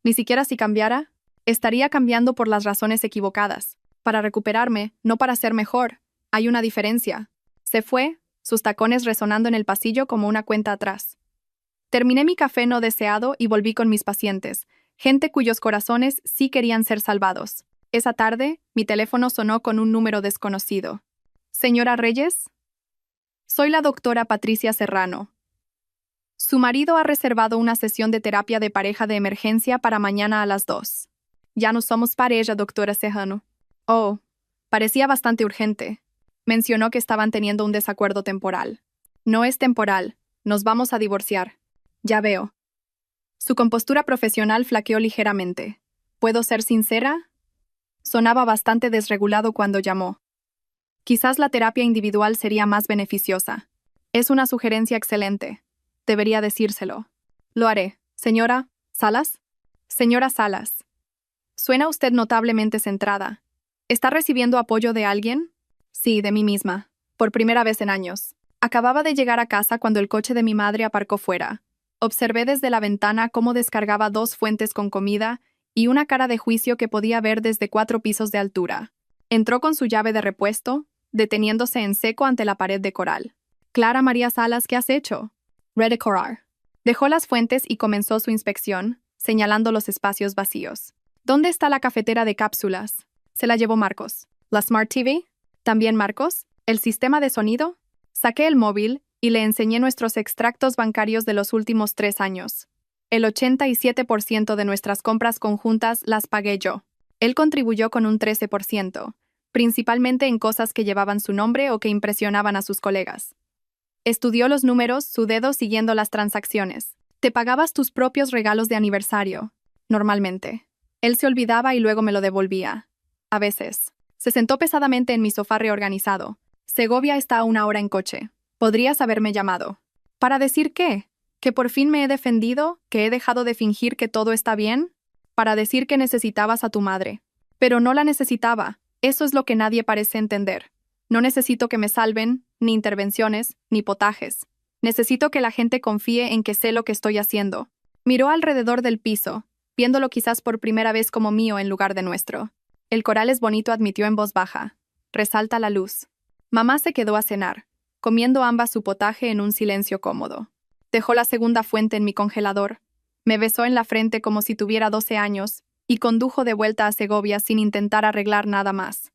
A: Ni siquiera si cambiara. Estaría cambiando por las razones equivocadas. Para recuperarme, no para ser mejor. Hay una diferencia. Se fue, sus tacones resonando en el pasillo como una cuenta atrás. Terminé mi café no deseado y volví con mis pacientes, gente cuyos corazones sí querían ser salvados. Esa tarde, mi teléfono sonó con un número desconocido. ¿Señora Reyes? Soy la doctora Patricia Serrano. Su marido ha reservado una sesión de terapia de pareja de emergencia para mañana a las 2. Ya no somos pareja, doctora Serrano. Oh, parecía bastante urgente. Mencionó que estaban teniendo un desacuerdo temporal. No es temporal, nos vamos a divorciar. Ya veo. Su compostura profesional flaqueó ligeramente. ¿Puedo ser sincera? Sonaba bastante desregulado cuando llamó. Quizás la terapia individual sería más beneficiosa. Es una sugerencia excelente. Debería decírselo. Lo haré. Señora Salas. Señora Salas. Suena usted notablemente centrada. ¿Está recibiendo apoyo de alguien? Sí, de mí misma. Por primera vez en años. Acababa de llegar a casa cuando el coche de mi madre aparcó fuera. Observé desde la ventana cómo descargaba 2 fuentes con comida y una cara de juicio que podía ver desde 4 pisos de altura. Entró con su llave de repuesto, deteniéndose en seco ante la pared de coral. Clara María Salas, ¿qué has hecho? Redecorar. Dejó las fuentes y comenzó su inspección, señalando los espacios vacíos. ¿Dónde está la cafetera de cápsulas? Se la llevó Marcos. ¿La Smart TV? ¿También Marcos? ¿El sistema de sonido? Saqué el móvil y le enseñé nuestros extractos bancarios de los últimos 3 años. El 87% de nuestras compras conjuntas las pagué yo. Él contribuyó con un 13%, principalmente en cosas que llevaban su nombre o que impresionaban a sus colegas. Estudió los números, su dedo siguiendo las transacciones. Te pagabas tus propios regalos de aniversario, normalmente. Él se olvidaba y luego me lo devolvía. A veces. Se sentó pesadamente en mi sofá reorganizado. Segovia está a 1 hora en coche. Podrías haberme llamado. ¿Para decir qué? ¿Que por fin me he defendido? ¿Que he dejado de fingir que todo está bien? Para decir que necesitabas a tu madre. Pero no la necesitaba. Eso es lo que nadie parece entender. No necesito que me salven, ni intervenciones, ni potajes. Necesito que la gente confíe en que sé lo que estoy haciendo. Miró alrededor del piso, viéndolo quizás por primera vez como mío en lugar de nuestro. El coral es bonito, admitió en voz baja. Resalta la luz. Mamá se quedó a cenar, comiendo ambas su potaje en un silencio cómodo. Dejó la segunda fuente en mi congelador. Me besó en la frente como si tuviera 12 años y condujo de vuelta a Segovia sin intentar arreglar nada más.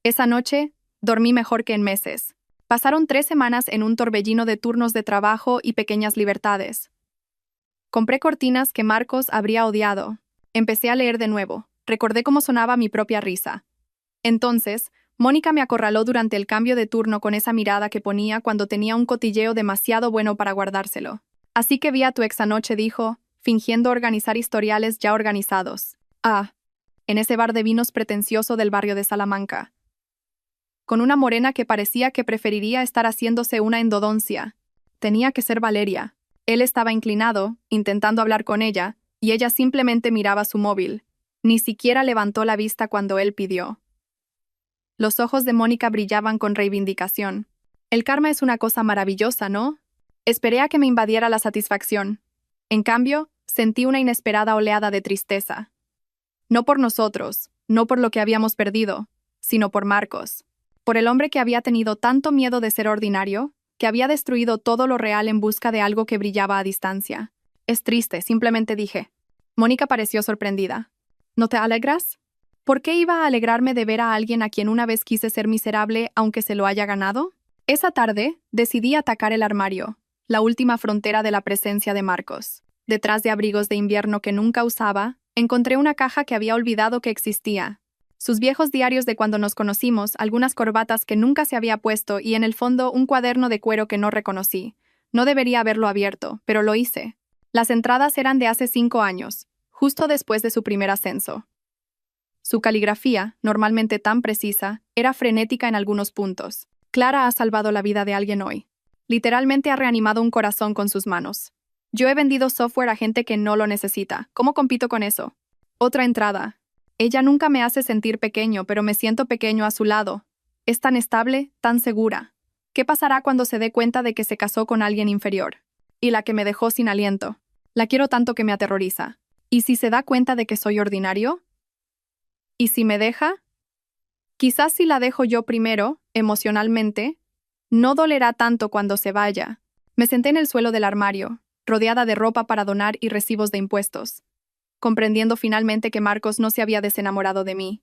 A: Esa noche, Dormí mejor que en meses. Pasaron 3 semanas en un torbellino de turnos de trabajo y pequeñas libertades. Compré cortinas que Marcos habría odiado. Empecé a leer de nuevo. Recordé cómo sonaba mi propia risa. Entonces, Mónica me acorraló durante el cambio de turno con esa mirada que ponía cuando tenía un cotilleo demasiado bueno para guardárselo. Así que vi a tu ex anoche, dijo, fingiendo organizar historiales ya organizados. Ah, en ese bar de vinos pretencioso del barrio de Salamanca. Con una morena que parecía que preferiría estar haciéndose una endodoncia. Tenía que ser Valeria. Él estaba inclinado, intentando hablar con ella, y ella simplemente miraba su móvil. Ni siquiera levantó la vista cuando él pidió. Los ojos de Mónica brillaban con reivindicación. El karma es una cosa maravillosa, ¿no? Esperé a que me invadiera la satisfacción. En cambio, sentí una inesperada oleada de tristeza. No por nosotros, no por lo que habíamos perdido, sino por Marcos. Por el hombre que había tenido tanto miedo de ser ordinario, que había destruido todo lo real en busca de algo que brillaba a distancia. Es triste, simplemente dije. Mónica pareció sorprendida. ¿No te alegras? ¿Por qué iba a alegrarme de ver a alguien a quien una vez quise ser miserable aunque se lo haya ganado? Esa tarde, decidí atacar el armario, la última frontera de la presencia de Marcos. Detrás de abrigos de invierno que nunca usaba, encontré una caja que había olvidado que existía. Sus viejos diarios de cuando nos conocimos, algunas corbatas que nunca se había puesto y en el fondo un cuaderno de cuero que no reconocí. No debería haberlo abierto, pero lo hice. Las entradas eran de hace 5 años, justo después de su primer ascenso. Su caligrafía, normalmente tan precisa, era frenética en algunos puntos. Clara ha salvado la vida de alguien hoy. Literalmente ha reanimado un corazón con sus manos. Yo he vendido software a gente que no lo necesita. ¿Cómo compito con eso? Otra entrada. Ella nunca me hace sentir pequeño, pero me siento pequeño a su lado. Es tan estable, tan segura. ¿Qué pasará cuando se dé cuenta de que se casó con alguien inferior? Y la que me dejó sin aliento. La quiero tanto que me aterroriza. ¿Y si se da cuenta de que soy ordinario? ¿Y si me deja? Quizás si la dejo yo primero, emocionalmente, no dolerá tanto cuando se vaya. Me senté en el suelo del armario, rodeada de ropa para donar y recibos de impuestos, comprendiendo finalmente que Marcos no se había desenamorado de mí.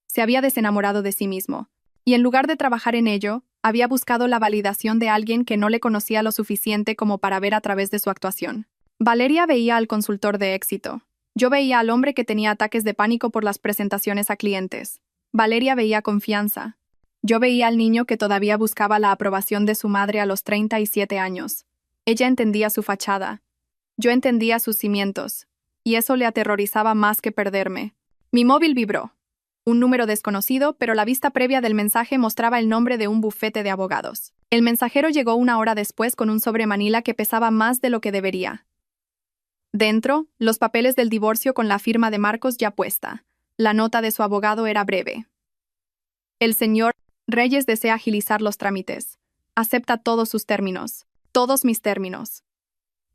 A: Se había desenamorado de sí mismo. Y en lugar de trabajar en ello, había buscado la validación de alguien que no le conocía lo suficiente como para ver a través de su actuación. Valeria veía al consultor de éxito. Yo veía al hombre que tenía ataques de pánico por las presentaciones a clientes. Valeria veía confianza. Yo veía al niño que todavía buscaba la aprobación de su madre a los 37 años. Ella entendía su fachada. Yo entendía sus cimientos. Y eso le aterrorizaba más que perderme. Mi móvil vibró. Un número desconocido, pero la vista previa del mensaje mostraba el nombre de un bufete de abogados. El mensajero llegó 1 hora después con un sobre manila que pesaba más de lo que debería. Dentro, los papeles del divorcio con la firma de Marcos ya puesta. La nota de su abogado era breve. El señor Reyes desea agilizar los trámites. Acepta todos sus términos. Todos mis términos.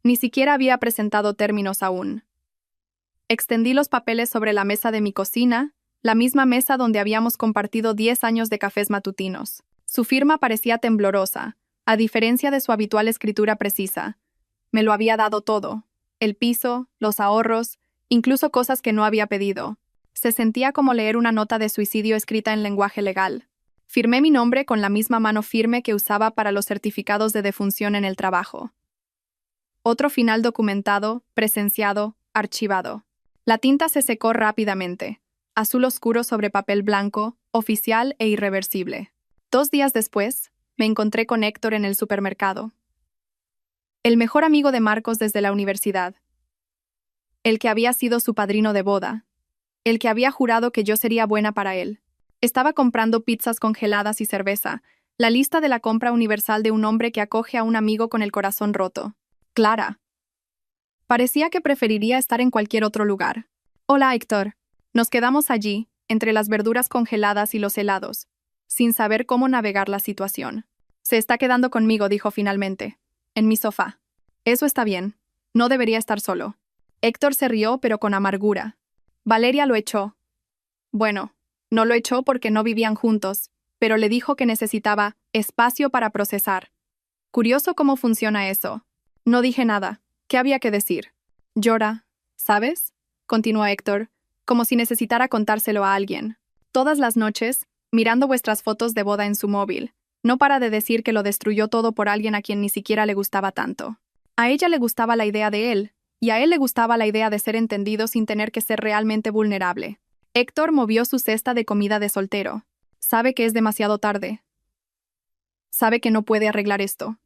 A: Ni siquiera había presentado términos aún. Extendí los papeles sobre la mesa de mi cocina, la misma mesa donde habíamos compartido 10 años de cafés matutinos. Su firma parecía temblorosa, a diferencia de su habitual escritura precisa. Me lo había dado todo. El piso, los ahorros, incluso cosas que no había pedido. Se sentía como leer una nota de suicidio escrita en lenguaje legal. Firmé mi nombre con la misma mano firme que usaba para los certificados de defunción en el trabajo. Otro final documentado, presenciado, archivado. La tinta se secó rápidamente. Azul oscuro sobre papel blanco, oficial e irreversible. 2 días después, me encontré con Héctor en el supermercado. El mejor amigo de Marcos desde la universidad. El que había sido su padrino de boda. El que había jurado que yo sería buena para él. Estaba comprando pizzas congeladas y cerveza, la lista de la compra universal de un hombre que acoge a un amigo con el corazón roto. Clara. Parecía que preferiría estar en cualquier otro lugar. Hola, Héctor. Nos quedamos allí, entre las verduras congeladas y los helados, sin saber cómo navegar la situación. Se está quedando conmigo, dijo finalmente. En mi sofá. Eso está bien. No debería estar solo. Héctor se rió, pero con amargura. Valeria lo echó. Bueno, no lo echó porque no vivían juntos, pero le dijo que necesitaba espacio para procesar. Curioso cómo funciona eso. No dije nada. ¿Qué había que decir? Llora, ¿sabes? Continuó Héctor, como si necesitara contárselo a alguien. Todas las noches, mirando vuestras fotos de boda en su móvil. No para de decir que lo destruyó todo por alguien a quien ni siquiera le gustaba tanto. A ella le gustaba la idea de él, y a él le gustaba la idea de ser entendido sin tener que ser realmente vulnerable. Héctor movió su cesta de comida de soltero. Sabe que es demasiado tarde. Sabe que no puede arreglar esto.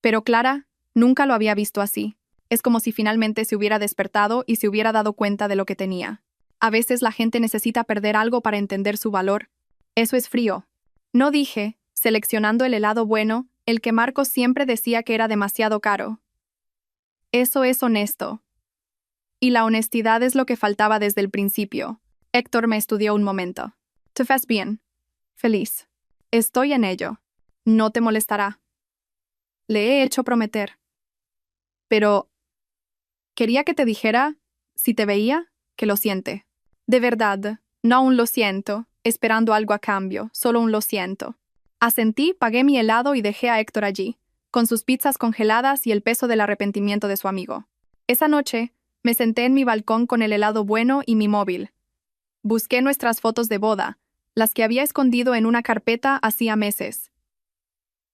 A: Pero Clara nunca lo había visto así. Es como si finalmente se hubiera despertado y se hubiera dado cuenta de lo que tenía. A veces la gente necesita perder algo para entender su valor. Eso es frío. No dije, seleccionando el helado bueno, el que Marcos siempre decía que era demasiado caro. Eso es honesto. Y la honestidad es lo que faltaba desde el principio. Héctor me estudió un momento. ¿Te ves bien? Feliz. Estoy en ello. No te molestará. Le he hecho prometer. Pero quería que te dijera, si te veía, que lo siente. De verdad, no un lo siento, esperando algo a cambio, solo un lo siento. Asentí, pagué mi helado y dejé a Héctor allí, con sus pizzas congeladas y el peso del arrepentimiento de su amigo. Esa noche, me senté en mi balcón con el helado bueno y mi móvil. Busqué nuestras fotos de boda, las que había escondido en una carpeta hacía meses.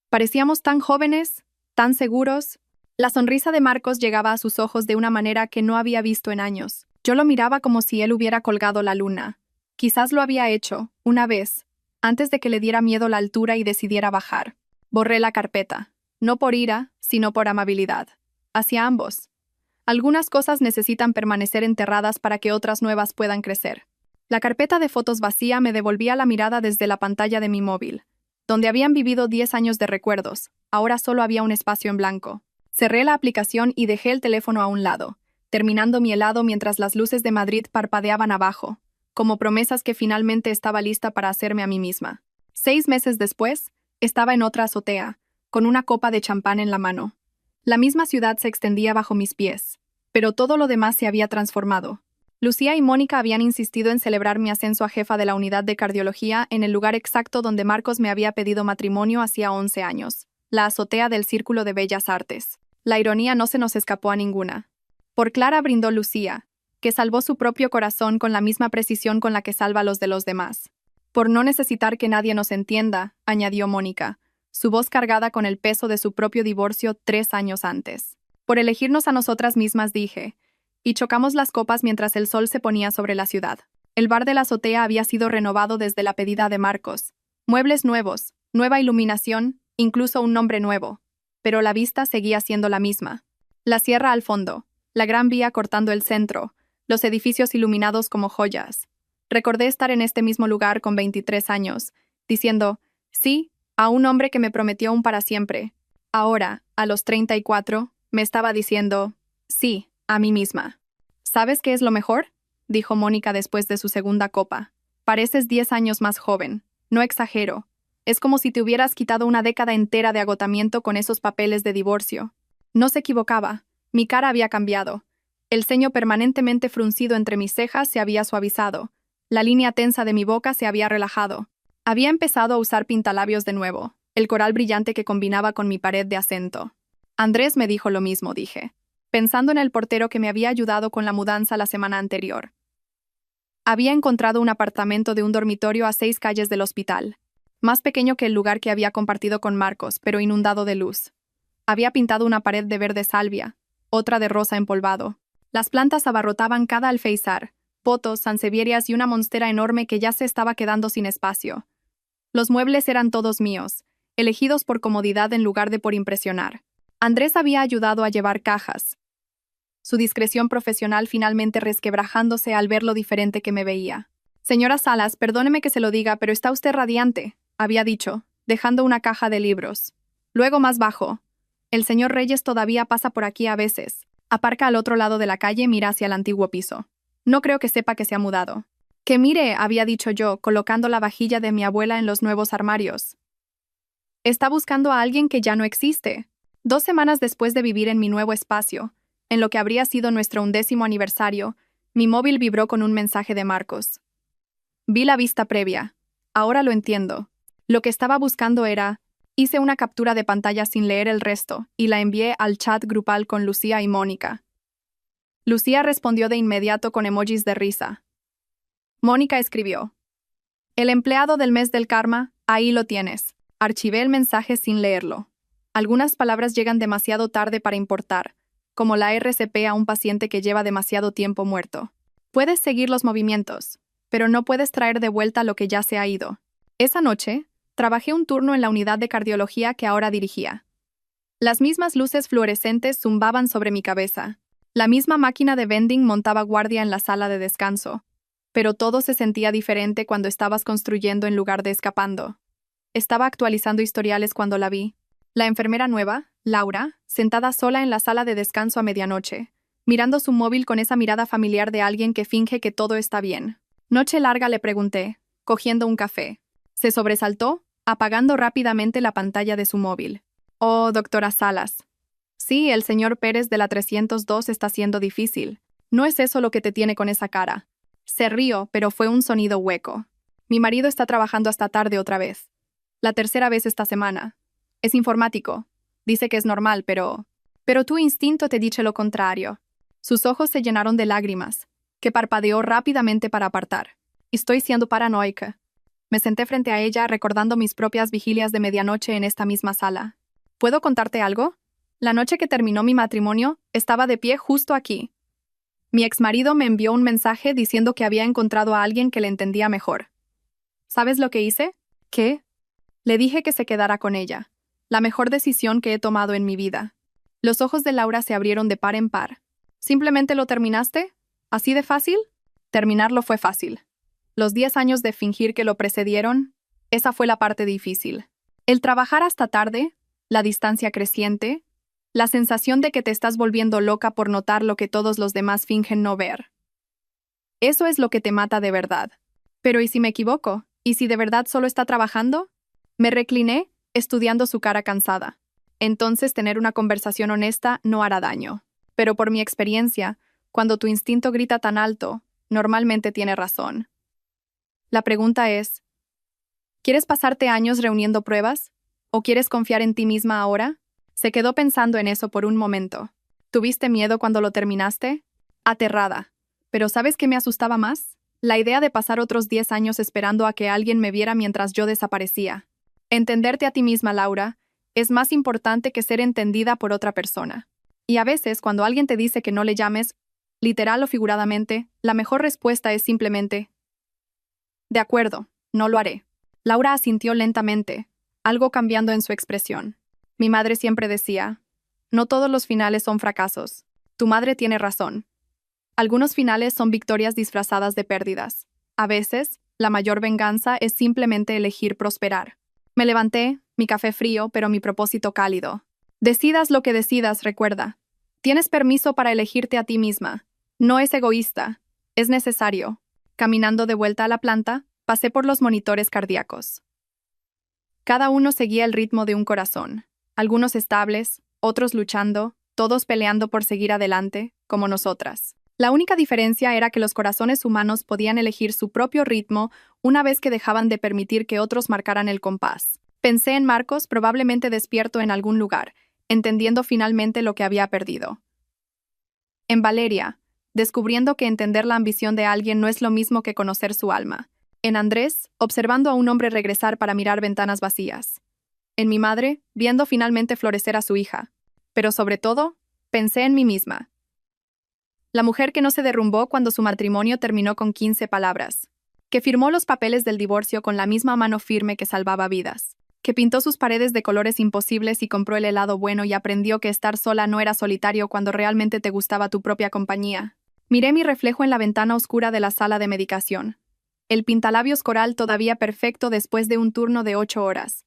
A: Parecíamos tan jóvenes, tan seguros. La sonrisa de Marcos llegaba a sus ojos de una manera que no había visto en años. Yo lo miraba como si él hubiera colgado la luna. Quizás lo había hecho, una vez, antes de que le diera miedo la altura y decidiera bajar. Borré la carpeta, no por ira, sino por amabilidad. Hacia ambos. Algunas cosas necesitan permanecer enterradas para que otras nuevas puedan crecer. La carpeta de fotos vacía me devolvía la mirada desde la pantalla de mi móvil. Donde habían vivido 10 años de recuerdos, ahora solo había un espacio en blanco. Cerré la aplicación y dejé el teléfono a un lado, terminando mi helado mientras las luces de Madrid parpadeaban abajo, como promesas que finalmente estaba lista para hacerme a mí misma. 6 meses después, estaba en otra azotea, con una copa de champán en la mano. La misma ciudad se extendía bajo mis pies, pero todo lo demás se había transformado. Lucía y Mónica habían insistido en celebrar mi ascenso a jefa de la unidad de cardiología en el lugar exacto donde Marcos me había pedido matrimonio hacía 11 años, la azotea del Círculo de Bellas Artes. La ironía no se nos escapó a ninguna. Por Clara brindó Lucía, que salvó su propio corazón con la misma precisión con la que salva los de los demás. Por no necesitar que nadie nos entienda, añadió Mónica, su voz cargada con el peso de su propio divorcio 3 años antes. Por elegirnos a nosotras mismas, dije, y chocamos las copas mientras el sol se ponía sobre la ciudad. El bar de la azotea había sido renovado desde la pedida de Marcos. Muebles nuevos, nueva iluminación, incluso un nombre nuevo. Pero la vista seguía siendo la misma. La sierra al fondo, la gran vía cortando el centro, los edificios iluminados como joyas. Recordé estar en este mismo lugar con 23 años, diciendo, sí, a un hombre que me prometió un para siempre. Ahora, a los 34, me estaba diciendo, sí, a mí misma. ¿Sabes qué es lo mejor?, dijo Mónica después de su segunda copa. Pareces 10 años más joven. No exagero. Es como si te hubieras quitado una década entera de agotamiento con esos papeles de divorcio. No se equivocaba. Mi cara había cambiado. El ceño permanentemente fruncido entre mis cejas se había suavizado. La línea tensa de mi boca se había relajado. Había empezado a usar pintalabios de nuevo, el coral brillante que combinaba con mi pared de acento. Andrés me dijo lo mismo, dije, pensando en el portero que me había ayudado con la mudanza la semana anterior. Había encontrado un apartamento de un dormitorio a 6 calles del hospital, más pequeño que el lugar que había compartido con Marcos, pero inundado de luz. Había pintado una pared de verde salvia, otra de rosa empolvado. Las plantas abarrotaban cada alféizar, potos, sansevierias y una monstera enorme que ya se estaba quedando sin espacio. Los muebles eran todos míos, elegidos por comodidad en lugar de por impresionar. Andrés había ayudado a llevar cajas, su discreción profesional finalmente resquebrajándose al ver lo diferente que me veía. Señora Salas, perdóneme que se lo diga, pero está usted radiante, había dicho, dejando una caja de libros. Luego más bajo. El señor Reyes todavía pasa por aquí a veces. Aparca al otro lado de la calle y mira hacia el antiguo piso. No creo que sepa que se ha mudado. Que mire, había dicho yo, colocando la vajilla de mi abuela en los nuevos armarios. Está buscando a alguien que ya no existe. 2 semanas después de vivir en mi nuevo espacio, en lo que habría sido nuestro 11º aniversario, mi móvil vibró con un mensaje de Marcos. Vi la vista previa. Ahora lo entiendo. Lo que estaba buscando era... Hice una captura de pantalla sin leer el resto y la envié al chat grupal con Lucía y Mónica. Lucía respondió de inmediato con emojis de risa. Mónica escribió: El empleado del mes del karma, ahí lo tienes. Archivé el mensaje sin leerlo. Algunas palabras llegan demasiado tarde para importar, como la RCP a un paciente que lleva demasiado tiempo muerto. Puedes seguir los movimientos, pero no puedes traer de vuelta lo que ya se ha ido. Esa noche, trabajé un turno en la unidad de cardiología que ahora dirigía. Las mismas luces fluorescentes zumbaban sobre mi cabeza. La misma máquina de vending montaba guardia en la sala de descanso. Pero todo se sentía diferente cuando estabas construyendo en lugar de escapando. Estaba actualizando historiales cuando la vi. La enfermera nueva, Laura, sentada sola en la sala de descanso a medianoche, mirando su móvil con esa mirada familiar de alguien que finge que todo está bien. Noche larga, le pregunté, cogiendo un café. Se sobresaltó, apagando rápidamente la pantalla de su móvil. Oh, doctora Salas. Sí, el señor Pérez de la 302 está siendo difícil. No es eso lo que te tiene con esa cara. Se rió, pero fue un sonido hueco. Mi marido está trabajando hasta tarde otra vez. La tercera vez esta semana. Es informático. Dice que es normal, pero tu instinto te dice lo contrario. Sus ojos se llenaron de lágrimas, que parpadeó rápidamente para apartar. Estoy siendo paranoica. Me senté frente a ella recordando mis propias vigilias de medianoche en esta misma sala. ¿Puedo contarte algo? La noche que terminó mi matrimonio, estaba de pie justo aquí. Mi exmarido me envió un mensaje diciendo que había encontrado a alguien que le entendía mejor. ¿Sabes lo que hice? ¿Qué? Le dije que se quedara con ella. La mejor decisión que he tomado en mi vida. Los ojos de Laura se abrieron de par en par. ¿Simplemente lo terminaste? ¿Así de fácil? Terminarlo fue fácil. Los 10 años de fingir que lo precedieron, esa fue la parte difícil. El trabajar hasta tarde, la distancia creciente, la sensación de que te estás volviendo loca por notar lo que todos los demás fingen no ver. Eso es lo que te mata de verdad. Pero ¿y si me equivoco? ¿Y si de verdad solo está trabajando? Me recliné, estudiando su cara cansada. Entonces tener una conversación honesta no hará daño. Pero por mi experiencia, cuando tu instinto grita tan alto, normalmente tiene razón. La pregunta es, ¿quieres pasarte años reuniendo pruebas? ¿O quieres confiar en ti misma ahora? Se quedó pensando en eso por un momento. ¿Tuviste miedo cuando lo terminaste? Aterrada. ¿Pero sabes qué me asustaba más? La idea de pasar otros 10 años esperando a que alguien me viera mientras yo desaparecía. Entenderte a ti misma, Laura, es más importante que ser entendida por otra persona. Y a veces, cuando alguien te dice que no le llames, literal o figuradamente, la mejor respuesta es simplemente: de acuerdo, no lo haré. Laura asintió lentamente, algo cambiando en su expresión. Mi madre siempre decía, no todos los finales son fracasos. Tu madre tiene razón. Algunos finales son victorias disfrazadas de pérdidas. A veces, la mayor venganza es simplemente elegir prosperar. Me levanté, mi café frío, pero mi propósito cálido. Decidas lo que decidas, recuerda. Tienes permiso para elegirte a ti misma. No es egoísta, es necesario. Caminando de vuelta a la planta, pasé por los monitores cardíacos. Cada uno seguía el ritmo de un corazón. Algunos estables, otros luchando, todos peleando por seguir adelante, como nosotras. La única diferencia era que los corazones humanos podían elegir su propio ritmo una vez que dejaban de permitir que otros marcaran el compás. Pensé en Marcos, probablemente despierto en algún lugar, entendiendo finalmente lo que había perdido. En Valeria, descubriendo que entender la ambición de alguien no es lo mismo que conocer su alma. En Andrés, observando a un hombre regresar para mirar ventanas vacías. En mi madre, viendo finalmente florecer a su hija. Pero sobre todo, pensé en mí misma. La mujer que no se derrumbó cuando su matrimonio terminó con 15 palabras. Que firmó los papeles del divorcio con la misma mano firme que salvaba vidas. Que pintó sus paredes de colores imposibles y compró el helado bueno y aprendió que estar sola no era solitario cuando realmente te gustaba tu propia compañía. Miré mi reflejo en la ventana oscura de la sala de medicación. El pintalabios coral todavía perfecto después de un turno de 8 horas.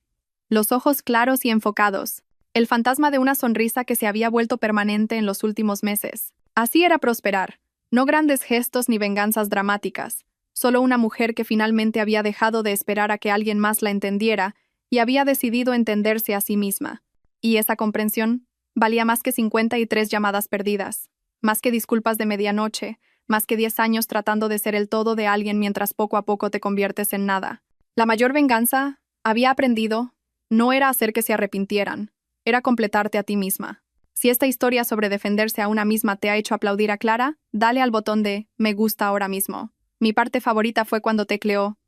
A: Los ojos claros y enfocados. El fantasma de una sonrisa que se había vuelto permanente en los últimos meses. Así era prosperar. No grandes gestos ni venganzas dramáticas. Solo una mujer que finalmente había dejado de esperar a que alguien más la entendiera y había decidido entenderse a sí misma. Y esa comprensión valía más que 53 llamadas perdidas. Más que disculpas de medianoche. Más que 10 años tratando de ser el todo de alguien mientras poco a poco te conviertes en nada. La mayor venganza, había aprendido, no era hacer que se arrepintieran, era completarte a ti misma. Si esta historia sobre defenderse a una misma te ha hecho aplaudir a Clara, dale al botón de me gusta ahora mismo. Mi parte favorita fue cuando tecleó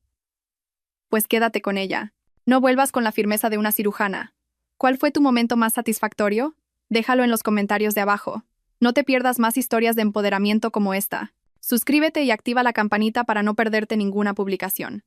A: pues quédate con ella. No vuelvas con la firmeza de una cirujana. ¿Cuál fue tu momento más satisfactorio? Déjalo en los comentarios de abajo. No te pierdas más historias de empoderamiento como esta. Suscríbete y activa la campanita para no perderte ninguna publicación.